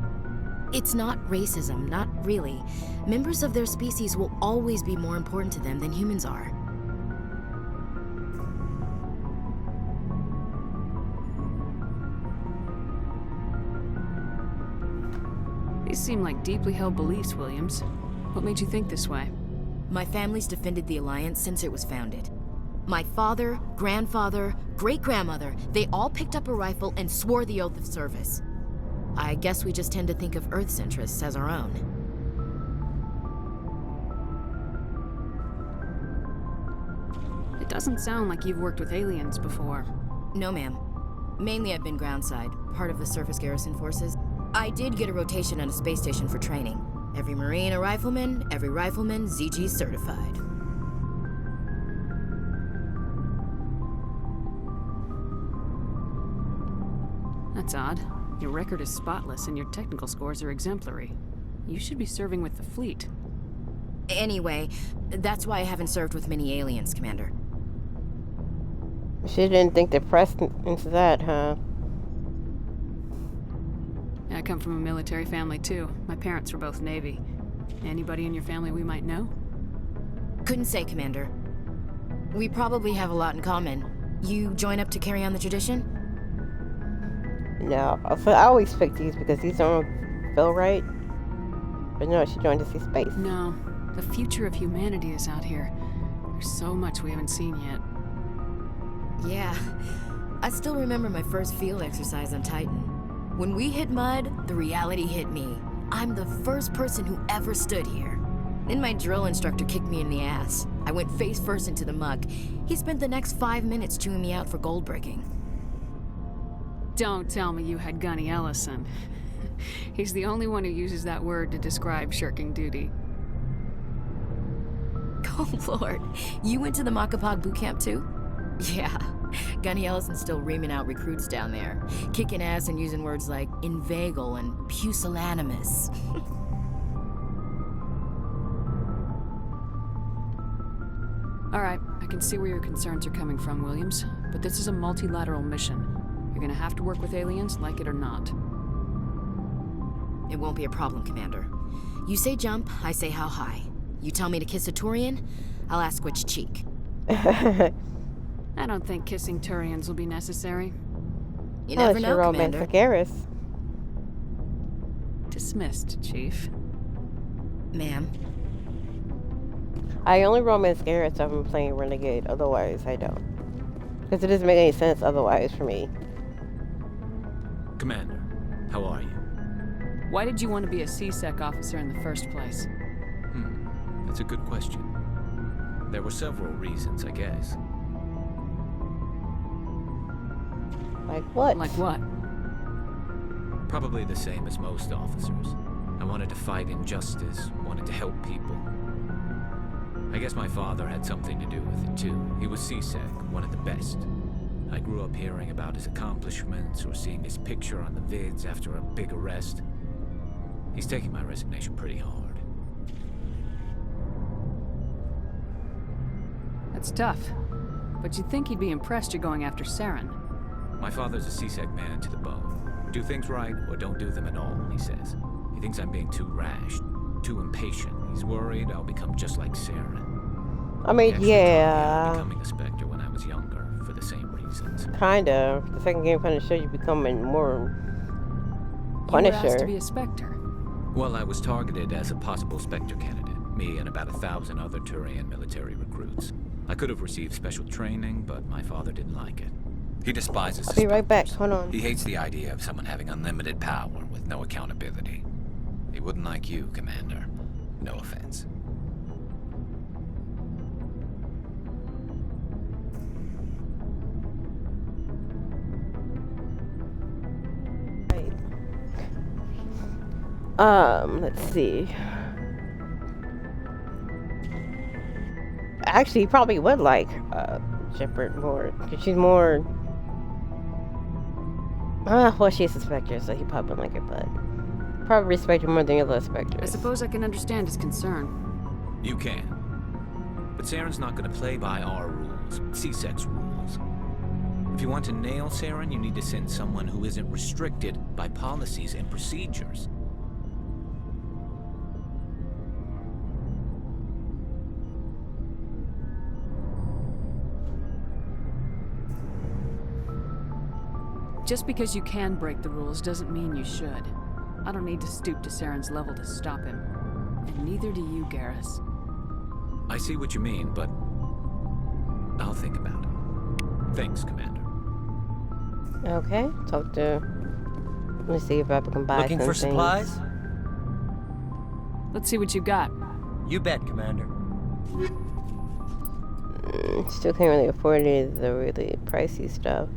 It's not racism, not really. Members of their species will always be more important to them than humans are. These seem like deeply held beliefs, Williams. What made you think this way? My family's defended the Alliance since it was founded. My father, grandfather, great-grandmother, they all picked up a rifle and swore the oath of service. I guess we just tend to think of Earth's interests as our own. It doesn't sound like you've worked with aliens before. No, ma'am. Mainly I've been groundside, part of the surface garrison forces. I did get a rotation on a space station for training. Every Marine a rifleman, every rifleman ZG certified. That's odd. Your record is spotless and your technical scores are exemplary. You should be serving with the fleet. Anyway, that's why I haven't served with many aliens, Commander. She didn't think to press into that, huh? I come from a military family too. My parents were both Navy. Anybody in your family we might know? Couldn't say, Commander. We probably have a lot in common. You join up to carry on the tradition? No. So I always pick these because these don't feel right. But no, she joined to see space. No. The future of humanity is out here. There's so much we haven't seen yet. Yeah. I still remember my first field exercise on Titan. When we hit mud, the reality hit me. I'm the first person who ever stood here. Then my drill instructor kicked me in the ass. I went face first into the muck. He spent the next 5 minutes chewing me out for gold breaking. Don't tell me you had Gunny Ellison. He's the only one who uses that word to describe shirking duty. Oh, Lord. You went to the Makapog boot camp too? Yeah. Gunny Ellison's still reaming out recruits down there. Kicking ass and using words like inveigle and pusillanimous. Alright, I can see where your concerns are coming from, Williams. But this is a multilateral mission. You're gonna have to work with aliens, like it or not. It won't be a problem, Commander. You say jump, I say how high. You tell me to kiss a Turian, I'll ask which cheek. I don't think kissing Turians will be necessary. You never know, Commander. Romantic heiress. Dismissed, Chief. Ma'am. I only romance heiress if I'm playing Renegade. Otherwise, I don't. Because it doesn't make any sense otherwise for me. Commander, how are you? Why did you want to be a C-Sec officer in the first place? That's a good question. There were several reasons, I guess. Like what? Like what? Probably the same as most officers. I wanted to fight injustice, wanted to help people. I guess my father had something to do with it too. He was C-Sec, one of the best. I grew up hearing about his accomplishments or seeing his picture on the vids after a big arrest. He's taking my resignation pretty hard. That's tough. But you'd think he'd be impressed you're going after Saren. My father's a C-Sec man to the bone. Do things right or don't do them at all, he says. He thinks I'm being too rash, too impatient. He's worried I'll become just like Saren. I mean, Actually, taught me yeah. becoming a Spectre when I was younger, for the same reasons. Kind of. The second game kind of showed you becoming more You were asked to Punisher. be a Spectre. Well, I was targeted as a possible Spectre candidate. Me and about 1,000 other Turian military recruits. I could have received special training, but my father didn't like it. He despises I'll be right back. Spectres. Hold on. He hates the idea of someone having unlimited power with no accountability. He wouldn't like you, Commander. No offense. Let's see. Actually, he probably would like Shepard more, because she's more. Well, she's a Spectre, so he probably wouldn't like her, but probably respect her more than the other Spectres. I suppose I can understand his concern. You can. But Saren's not going to play by our rules, CSEC's rules. If you want to nail Saren, you need to send someone who isn't restricted by policies and procedures. Just because you can break the rules doesn't mean you should. I don't need to stoop to Saren's level to stop him. And neither do you, Garrus. I see what you mean, but I'll think about it. Thanks, Commander. Okay, talk to. Let me see if I can buy Looking some for things. supplies? Let's see what you got. You bet, Commander. Still can't really afford any of the really pricey stuff.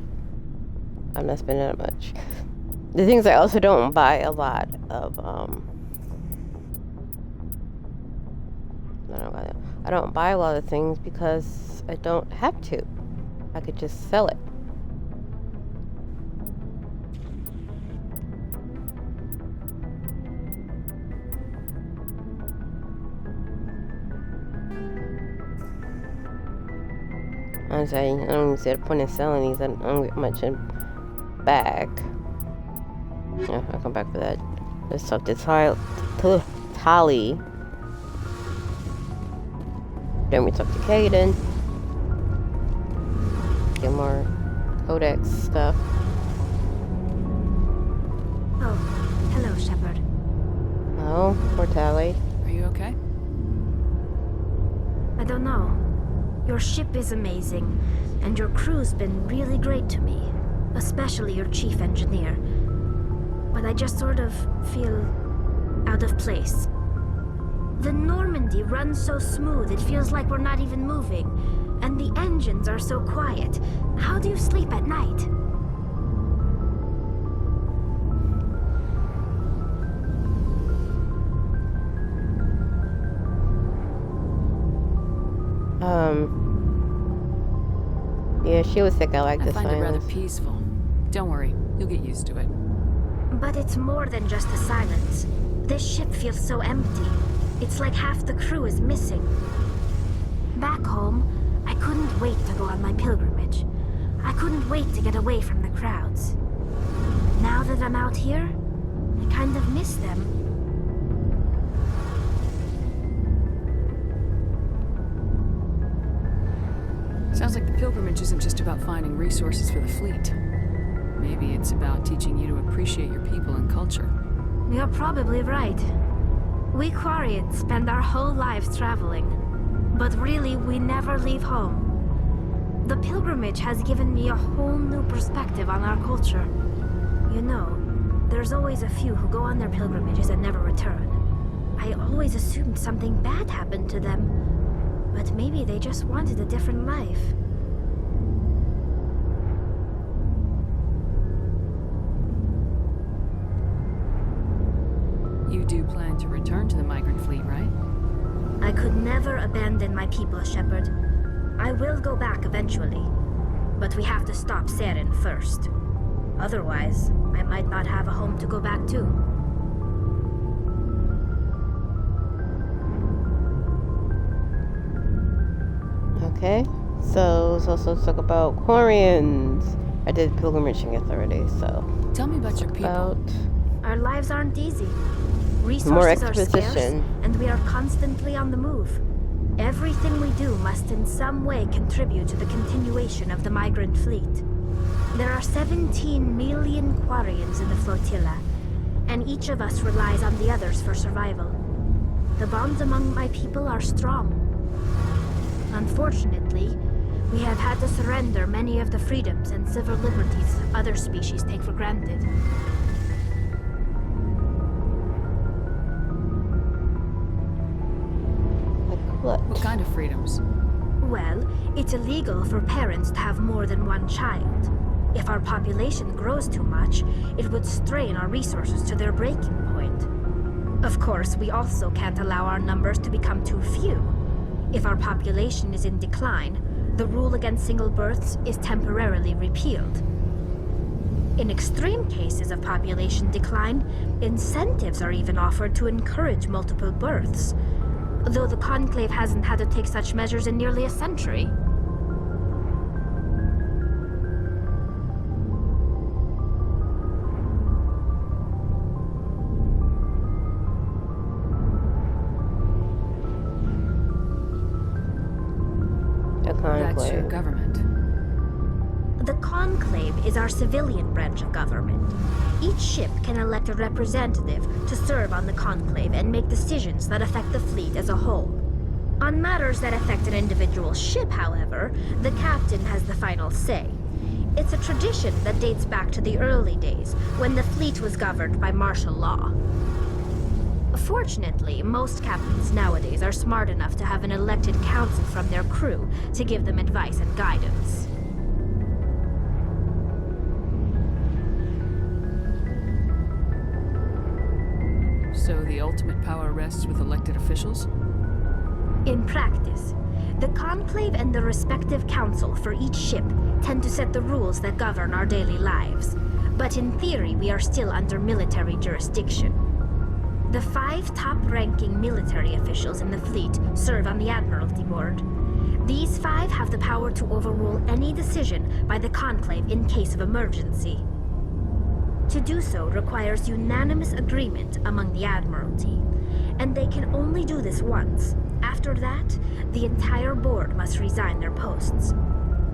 I'm not spending that much. The things I also don't buy a lot of. I don't buy a lot of things because I don't have to. I could just sell it. Honestly, I don't even see the point in selling these. I don't get much in back. Yeah, I'll come back for that. Let's talk to Tali. Then we talk to Caden. Get more Codex stuff. Oh, hello, Shepard. Oh, poor Tali. Are you okay? I don't know. Your ship is amazing, and your crew's been really great to me, especially your chief engineer. But I just sort of feel out of place. The Normandy runs so smooth it feels like we're not even moving, and the engines are so quiet. How do you sleep at night? Yeah, she was sick. I like I this find it rather silence. peaceful. Don't worry, you'll get used to it. But it's more than just the silence. This ship feels so empty. It's like half the crew is missing. Back home, I couldn't wait to go on my pilgrimage. I couldn't wait to get away from the crowds. Now that I'm out here, I kind of miss them. Sounds like the pilgrimage isn't just about finding resources for the fleet. Maybe it's about teaching you to appreciate your people and culture. You're probably right. We Quarians spend our whole lives traveling, but really we never leave home. The pilgrimage has given me a whole new perspective on our culture. You know, there's always a few who go on their pilgrimages and never return. I always assumed something bad happened to them, but maybe they just wanted a different life. You do plan to return to the migrant fleet, right? I could never abandon my people, Shepard. I will go back eventually, but we have to stop Saren first. Otherwise, I might not have a home to go back to. Okay, so let's also talk about Quarians. I did pilgrimaging authority, so. Tell me about your people. Our lives aren't easy. More Resources are scarce, exposition. and we are constantly on the move. Everything we do must in some way contribute to the continuation of the migrant fleet. There are 17 million Quarians in the flotilla, and each of us relies on the others for survival. The bonds among my people are strong. Unfortunately, we have had to surrender many of the freedoms and civil liberties other species take for granted. What kind of freedoms? Well, it's illegal for parents to have more than one child. If our population grows too much, it would strain our resources to their breaking point. Of course, we also can't allow our numbers to become too few. If our population is in decline, the rule against single births is temporarily repealed. In extreme cases of population decline, incentives are even offered to encourage multiple births, though the Conclave hasn't had to take such measures in nearly a century. That's your government. The Conclave is our civilian branch of government. Each ship can elect a representative to serve on the Conclave and make decisions that affect the fleet as a whole. On matters that affect an individual ship, however, the captain has the final say. It's a tradition that dates back to the early days, when the fleet was governed by martial law. Fortunately, most captains nowadays are smart enough to have an elected council from their crew to give them advice and guidance. So the ultimate power rests with elected officials? In practice, the Conclave and the respective council for each ship tend to set the rules that govern our daily lives. But in theory, we are still under military jurisdiction. The 5 top-ranking military officials in the fleet serve on the Admiralty Board. These 5 have the power to overrule any decision by the Conclave in case of emergency. To do so requires unanimous agreement among the Admiralty, and they can only do this once. After that, the entire board must resign their posts.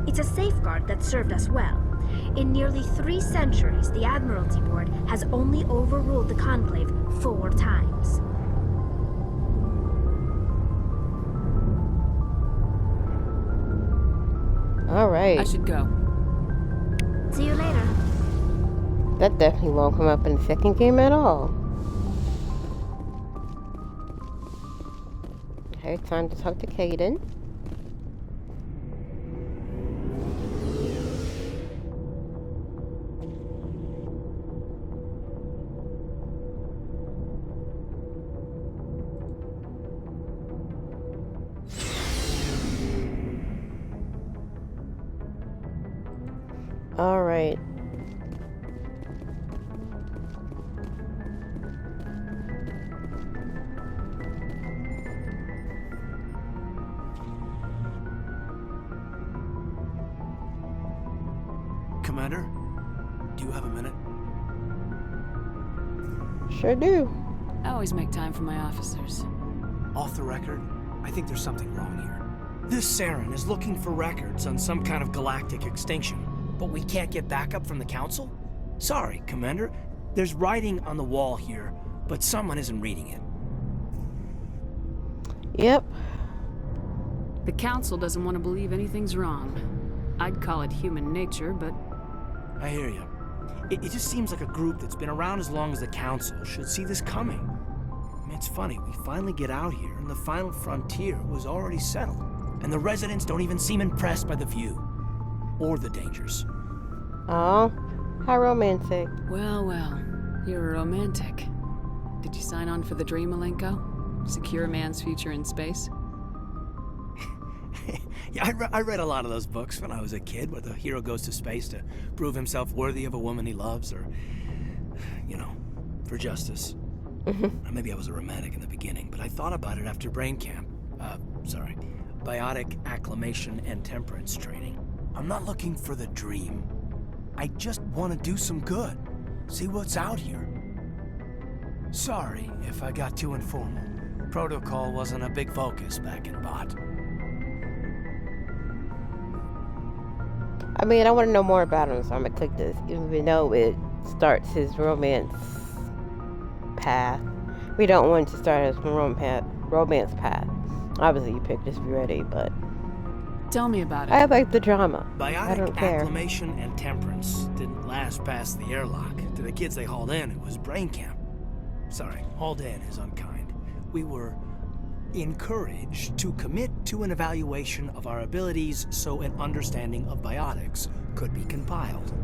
It's a safeguard that served us well. In nearly 3 centuries, the Admiralty Board has only overruled the Conclave 4 times. All right. I should go. See you later. That definitely won't come up in the second game at all. Okay, time to talk to Caden. All right. Commander, do you have a minute? Sure do. I always make time for my officers. Off the record, I think there's something wrong here. This Saren is looking for records on some kind of galactic extinction, but we can't get backup from the Council? Sorry, Commander. There's writing on the wall here, but someone isn't reading it. Yep. The Council doesn't want to believe anything's wrong. I'd call it human nature, but... I hear you. It just seems like a group that's been around as long as the Council should see this coming. I mean, it's funny, we finally get out here, and the final frontier was already settled. And the residents don't even seem impressed by the view. Or the dangers. Oh, how romantic. Well, well. You're a romantic. Did you sign on for the dream, Malenko? Secure man's future in space? Yeah, I read a lot of those books when I was a kid, where the hero goes to space to prove himself worthy of a woman he loves, or, you know, for justice. Maybe I was a romantic in the beginning, but I thought about it after brain camp. Biotic acclimation and temperance training. I'm not looking for the dream. I just want to do some good. See what's out here. Sorry if I got too informal. Protocol wasn't a big focus back in Bot. I mean, I want to know more about him, so I'm gonna click this, even though it starts his romance path. We don't want to start his romance path. Obviously, you picked this if you're ready, but Tell me about it. I like the drama. I Biotic don't care. acclimation and temperance didn't last past the airlock. To the kids they hauled in, it was brain camp. Sorry, hauled in is unkind. We were encouraged to commit to an evaluation of our abilities so an understanding of biotics could be compiled.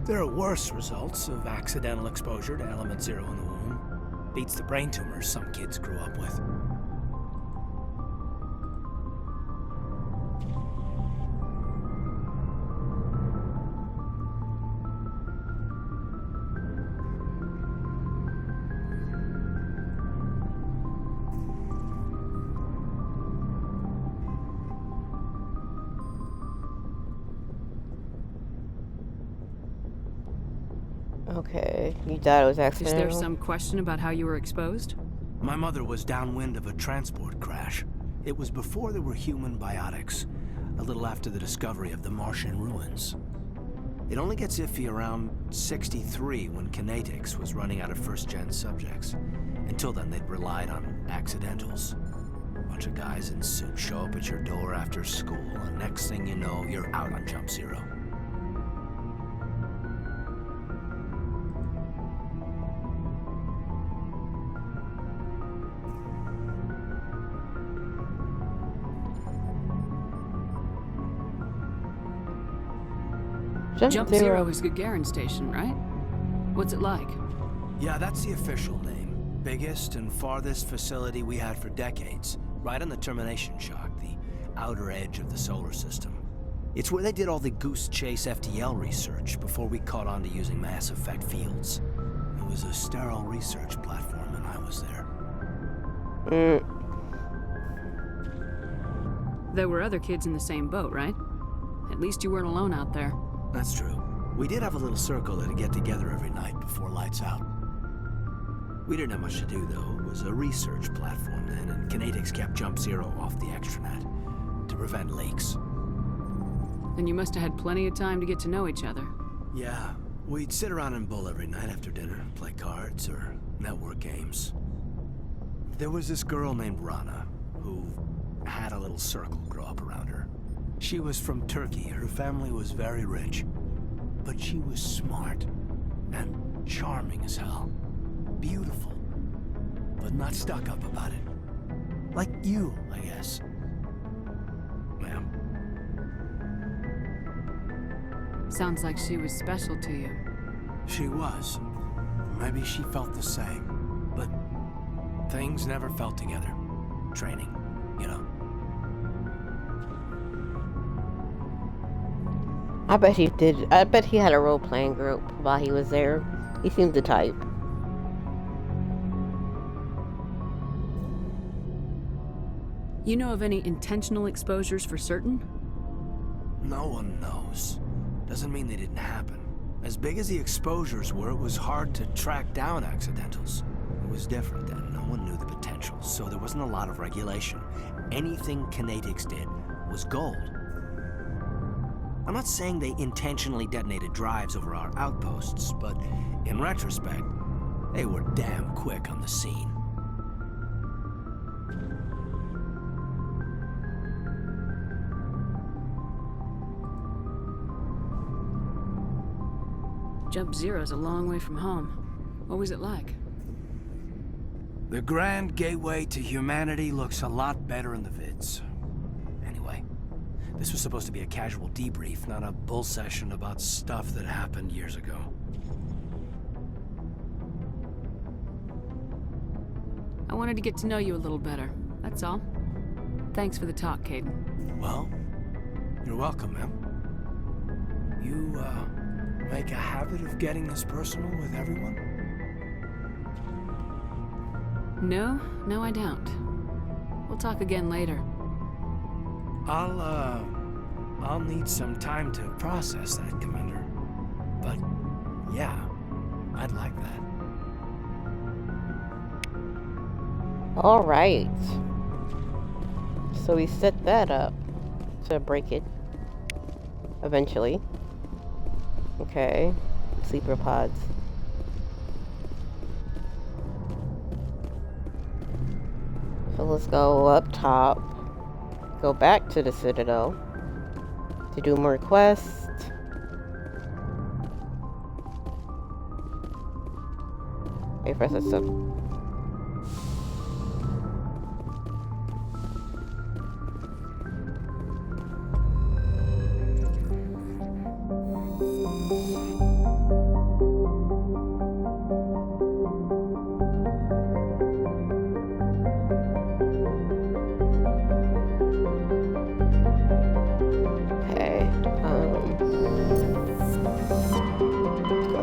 There are worse results of accidental exposure to element 0 in the womb. Beats the brain tumors some kids grew up with. Okay, you thought it was Is accidental? there some question about how you were exposed? My mother was downwind of a transport crash. It was before there were human biotics, a little after the discovery of the Martian ruins. It only gets iffy around 63 when Kinetics was running out of first-gen subjects. Until then, they'd relied on accidentals. A bunch of guys in suits show up at your door after school, and next thing you know, you're out on Jump Zero. Jump Zero is Gagarin Station, right? What's it like? Yeah, that's the official name. Biggest and farthest facility we had for decades. Right on the termination shock, the outer edge of the solar system. It's where they did all the Goose Chase FTL research before we caught on to using mass effect fields. It was a sterile research platform when I was there. There were other kids in the same boat, right? At least you weren't alone out there. That's true. We did have a little circle that'd get together every night before lights out. We didn't have much to do, though. It was a research platform then, and Kinetics kept Jump Zero off the extranet to prevent leaks. Then you must have had plenty of time to get to know each other. Yeah, we'd sit around and bull every night after dinner, play cards or network games. There was this girl named Rana, who had a little circle grow up around her. She was from Turkey. Her family was very rich. But she was smart and charming as hell. Beautiful, but not stuck up about it. Like you, I guess. Ma'am. Sounds like she was special to you. She was. Maybe she felt the same. But things never felt together. Training, you know. I bet he did. I bet he had a role-playing group while he was there. He seemed the type. You know of any intentional exposures for certain? No one knows. Doesn't mean they didn't happen. As big as the exposures were, it was hard to track down accidentals. It was different then. No one knew the potential, so there wasn't a lot of regulation. Anything Kinetics did was gold. I'm not saying they intentionally detonated drives over our outposts, but in retrospect, they were damn quick on the scene. Jump Zero's a long way from home. What was it like? The grand gateway to humanity looks a lot better in the vids. Anyway, this was supposed to be a casual debrief, not a bull session about stuff that happened years ago. I wanted to get to know you a little better, that's all. Thanks for the talk, Caden. Well, you're welcome, ma'am. You, make a habit of getting this personal with everyone? No, I don't. We'll talk again later. I'll need some time to process that, Commander. But, yeah, I'd like that. Alright. So we set that up to break it. Eventually. Okay. Sleeper pods. So let's go up top. Go back to the Citadel. To do more quests. Wait for us to...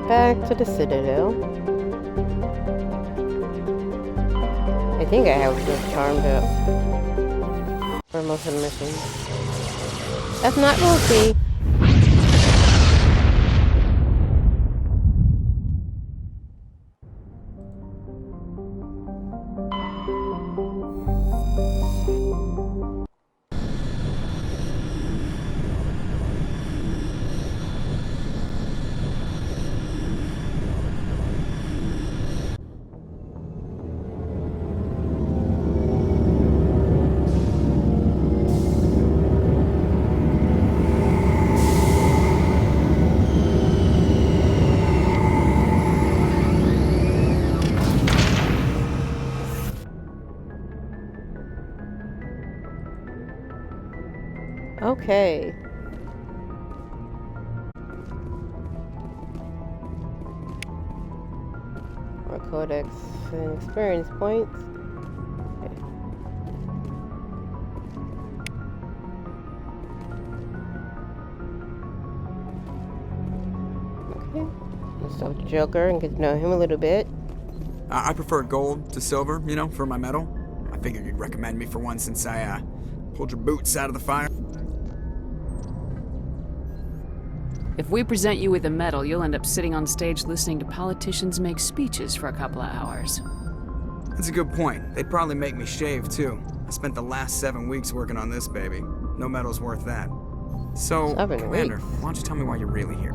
Back to the Citadel. I think I have this charmed up for most of the missions. That's not Lucy. Okay. More codex and experience points. Okay. Let's talk to Joker and get to know him a little bit. I prefer gold to silver, you know, for my medal. I figured you'd recommend me for one since I pulled your boots out of the fire. If we present you with a medal, you'll end up sitting on stage listening to politicians make speeches for a couple of hours. That's a good point. They'd probably make me shave, too. I spent the last 7 weeks working on this baby. No medal's worth that. So, Commander, why don't you tell me why you're really here?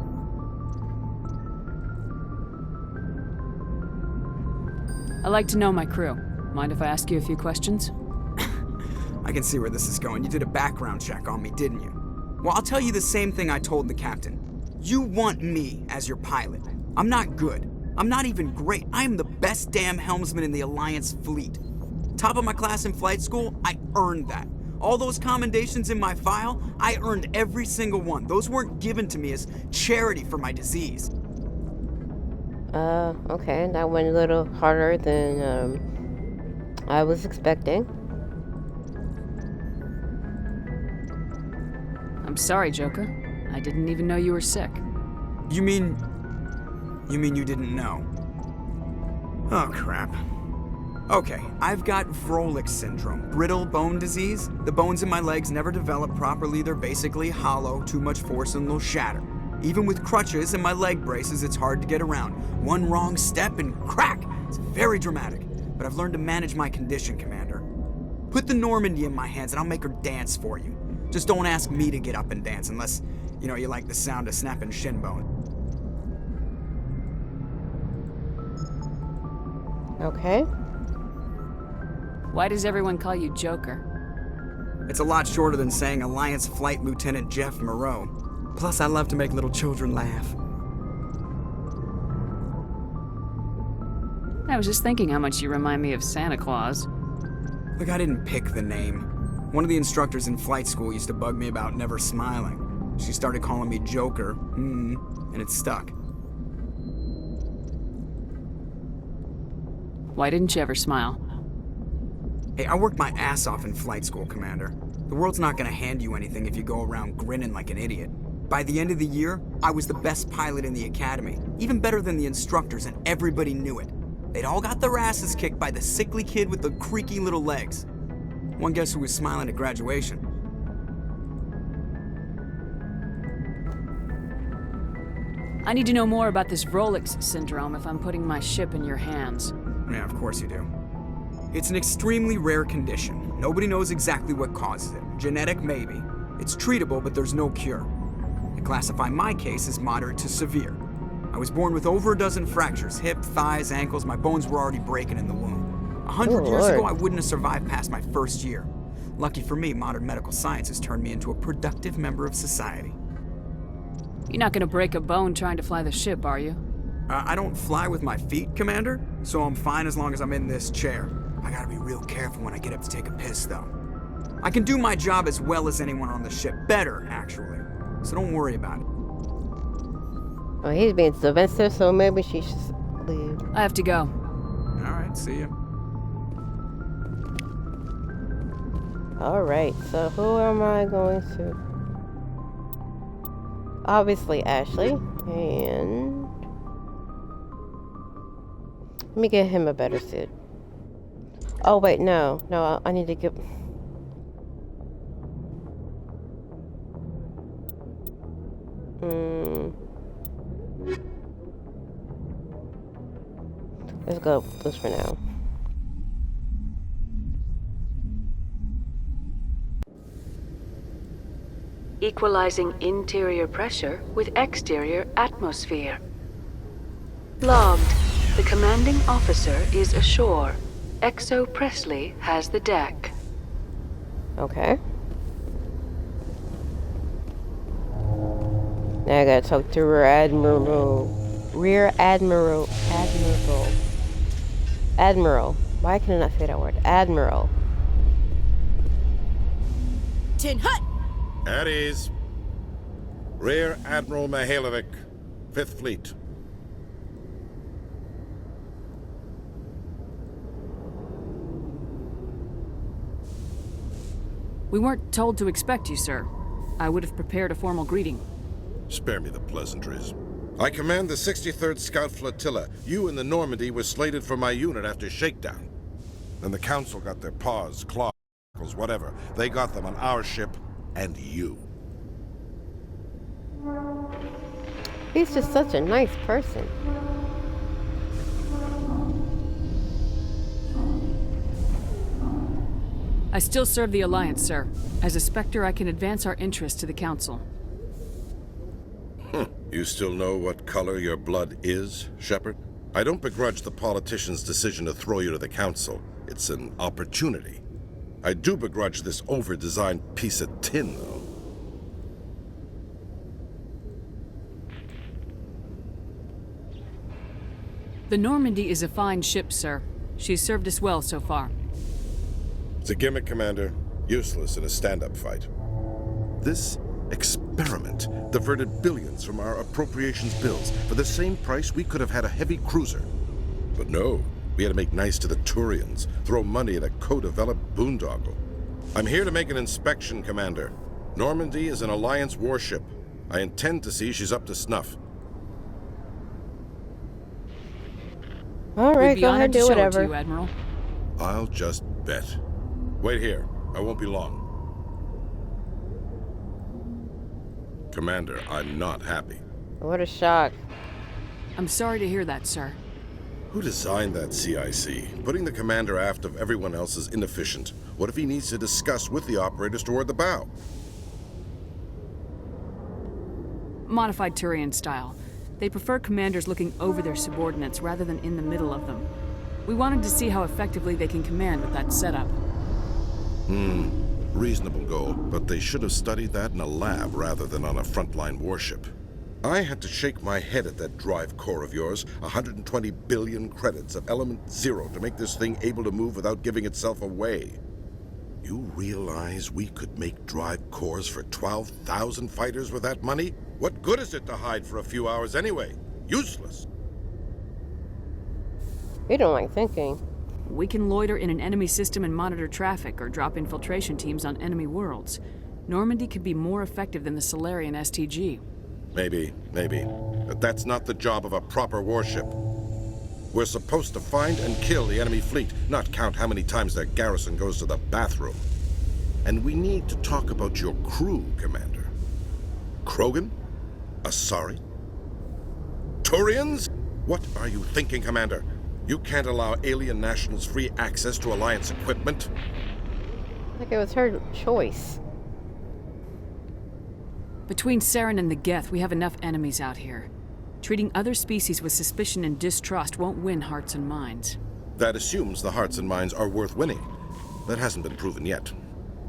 I like to know my crew. Mind if I ask you a few questions? I can see where this is going. You did a background check on me, didn't you? Well, I'll tell you the same thing I told the captain. You want me as your pilot. I'm not good. I'm not even great. I am the best damn helmsman in the Alliance fleet. Top of my class in flight school, I earned that. All those commendations in my file, I earned every single one. Those weren't given to me as charity for my disease. Okay. That went a little harder than, I was expecting. I'm sorry, Joker. I didn't even know you were sick. You mean you didn't know? Oh, crap. Okay, I've got Vrolik syndrome, brittle bone disease. The bones in my legs never develop properly. They're basically hollow, too much force and they'll shatter. Even with crutches and my leg braces, it's hard to get around. One wrong step and crack! It's very dramatic, but I've learned to manage my condition, Commander. Put the Normandy in my hands and I'll make her dance for you. Just don't ask me to get up and dance unless, you know, you like the sound of snapping shin bone. Okay. Why does everyone call you Joker? It's a lot shorter than saying Alliance Flight Lieutenant Jeff Moreau. Plus, I love to make little children laugh. I was just thinking how much you remind me of Santa Claus. Look, I didn't pick the name. One of the instructors in flight school used to bug me about never smiling. She started calling me Joker, and it stuck. Why didn't you ever smile? Hey, I worked my ass off in flight school, Commander. The world's not gonna hand you anything if you go around grinning like an idiot. By the end of the year, I was the best pilot in the academy, even better than the instructors, and everybody knew it. They'd all got their asses kicked by the sickly kid with the creaky little legs. One guess who was smiling at graduation? I need to know more about this Vrolik syndrome if I'm putting my ship in your hands. Yeah, of course you do. It's an extremely rare condition. Nobody knows exactly what causes it. Genetic, maybe. It's treatable, but there's no cure. They classify my case as moderate to severe. I was born with over a dozen fractures, hip, thighs, ankles. My bones were already breaking in the womb. 100 years ago, I wouldn't have survived past my first year. Lucky for me, modern medical science has turned me into a productive member of society. You're not gonna break a bone trying to fly the ship, are you? I don't fly with my feet, Commander, so I'm fine as long as I'm in this chair. I gotta be real careful when I get up to take a piss, though. I can do my job as well as anyone on the ship. Better, actually. So don't worry about it. Oh, he's being submissive, so maybe she should leave. I have to go. Alright, see ya. Alright, so who am I going to? Obviously Ashley, and let me get him a better suit. Oh wait, no, I need to get. Let's go with this for now. Equalizing interior pressure with exterior atmosphere. Logged. The commanding officer is ashore. Exo Presley has the deck. Okay. Now I gotta talk to Rear Admiral. Why can I not say that word? Admiral. Tin Hut! At ease. Rear Admiral Mihailovic, 5th Fleet. We weren't told to expect you, sir. I would have prepared a formal greeting. Spare me the pleasantries. I command the 63rd Scout Flotilla. You and the Normandy were slated for my unit after shakedown. Then the Council got their paws, claws, whatever. They got them on our ship, and you. He's just such a nice person. I still serve the Alliance, sir. As a Spectre, I can advance our interests to the Council. You still know what color your blood is, Shepard? I don't begrudge the politician's decision to throw you to the Council. It's an opportunity. I do begrudge this over-designed piece of tin, though. The Normandy is a fine ship, sir. She's served us well so far. It's a gimmick, Commander. Useless in a stand-up fight. This experiment diverted billions from our appropriations bills. For the same price, we could have had a heavy cruiser. But no, we had to make nice to the Turians, throw money at a co-developed boondoggle. I'm here to make an inspection, Commander. Normandy is an Alliance warship. I intend to see she's up to snuff. Alright, go ahead and do whatever. To you, Admiral. I'll just bet. Wait here. I won't be long. Commander, I'm not happy. What a shock. I'm sorry to hear that, sir. Who designed that CIC? Putting the commander aft of everyone else is inefficient. What if he needs to discuss with the operators toward the bow? Modified Turian style. They prefer commanders looking over their subordinates rather than in the middle of them. We wanted to see how effectively they can command with that setup. Reasonable goal, but they should have studied that in a lab rather than on a frontline warship. I had to shake my head at that drive core of yours. 120 billion credits of element 0 to make this thing able to move without giving itself away. You realize we could make drive cores for 12,000 fighters with that money? What good is it to hide for a few hours anyway? Useless. You don't like thinking. We can loiter in an enemy system and monitor traffic, or drop infiltration teams on enemy worlds. Normandy could be more effective than the Solarian STG. Maybe. But that's not the job of a proper warship. We're supposed to find and kill the enemy fleet, not count how many times their garrison goes to the bathroom. And we need to talk about your crew, Commander. Krogan? Asari? Turians? What are you thinking, Commander? You can't allow alien nationals free access to Alliance equipment? Like it was her choice. Between Saren and the Geth, we have enough enemies out here. Treating other species with suspicion and distrust won't win hearts and minds. That assumes the hearts and minds are worth winning. That hasn't been proven yet.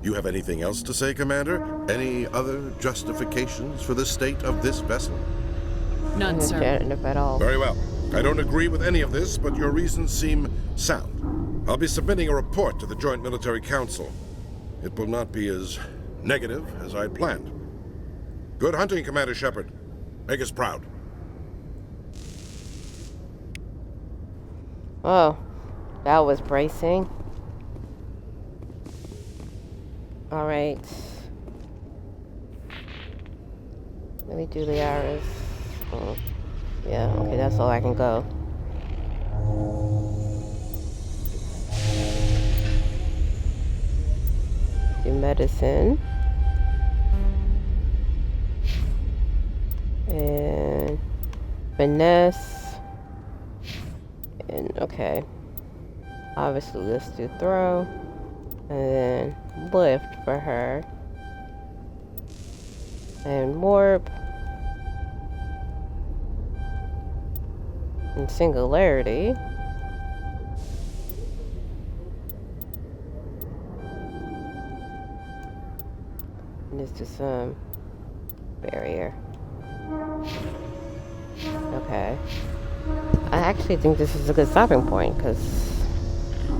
You have anything else to say, Commander? Any other justifications for the state of this vessel? None, sir. At all. Very well. I don't agree with any of this, but your reasons seem sound. I'll be submitting a report to the Joint Military Council. It will not be as negative as I'd planned. Good hunting, Commander Shepard. Make us proud. Oh, that was bracing. All right. Let me do the arrows. Oh, yeah, okay, that's all I can go. Do medicine. And finesse. And okay. Obviously, let's do throw. And then lift for her. And warp. And singularity. And let's do some barrier. Okay. I actually think this is a good stopping point because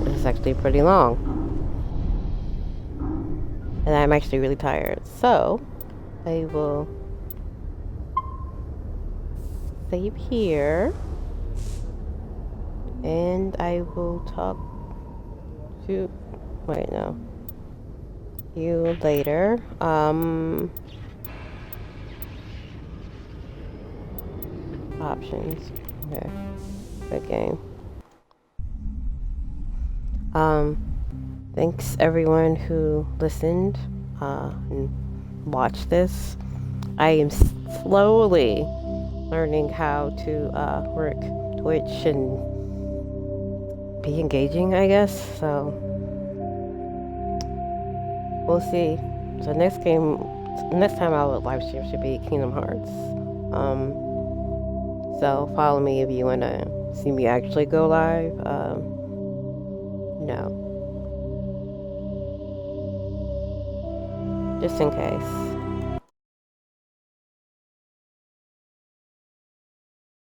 it's actually pretty long. And I'm actually really tired. So, I will save here. And I will talk to... Wait, no. You later. Options. Okay. Good game. Thanks everyone who listened and watched this. I am slowly learning how to work Twitch and be engaging, I guess. So we'll see. So next time I would live stream should be Kingdom Hearts. So follow me if you want to see me actually go live. No. Just in case.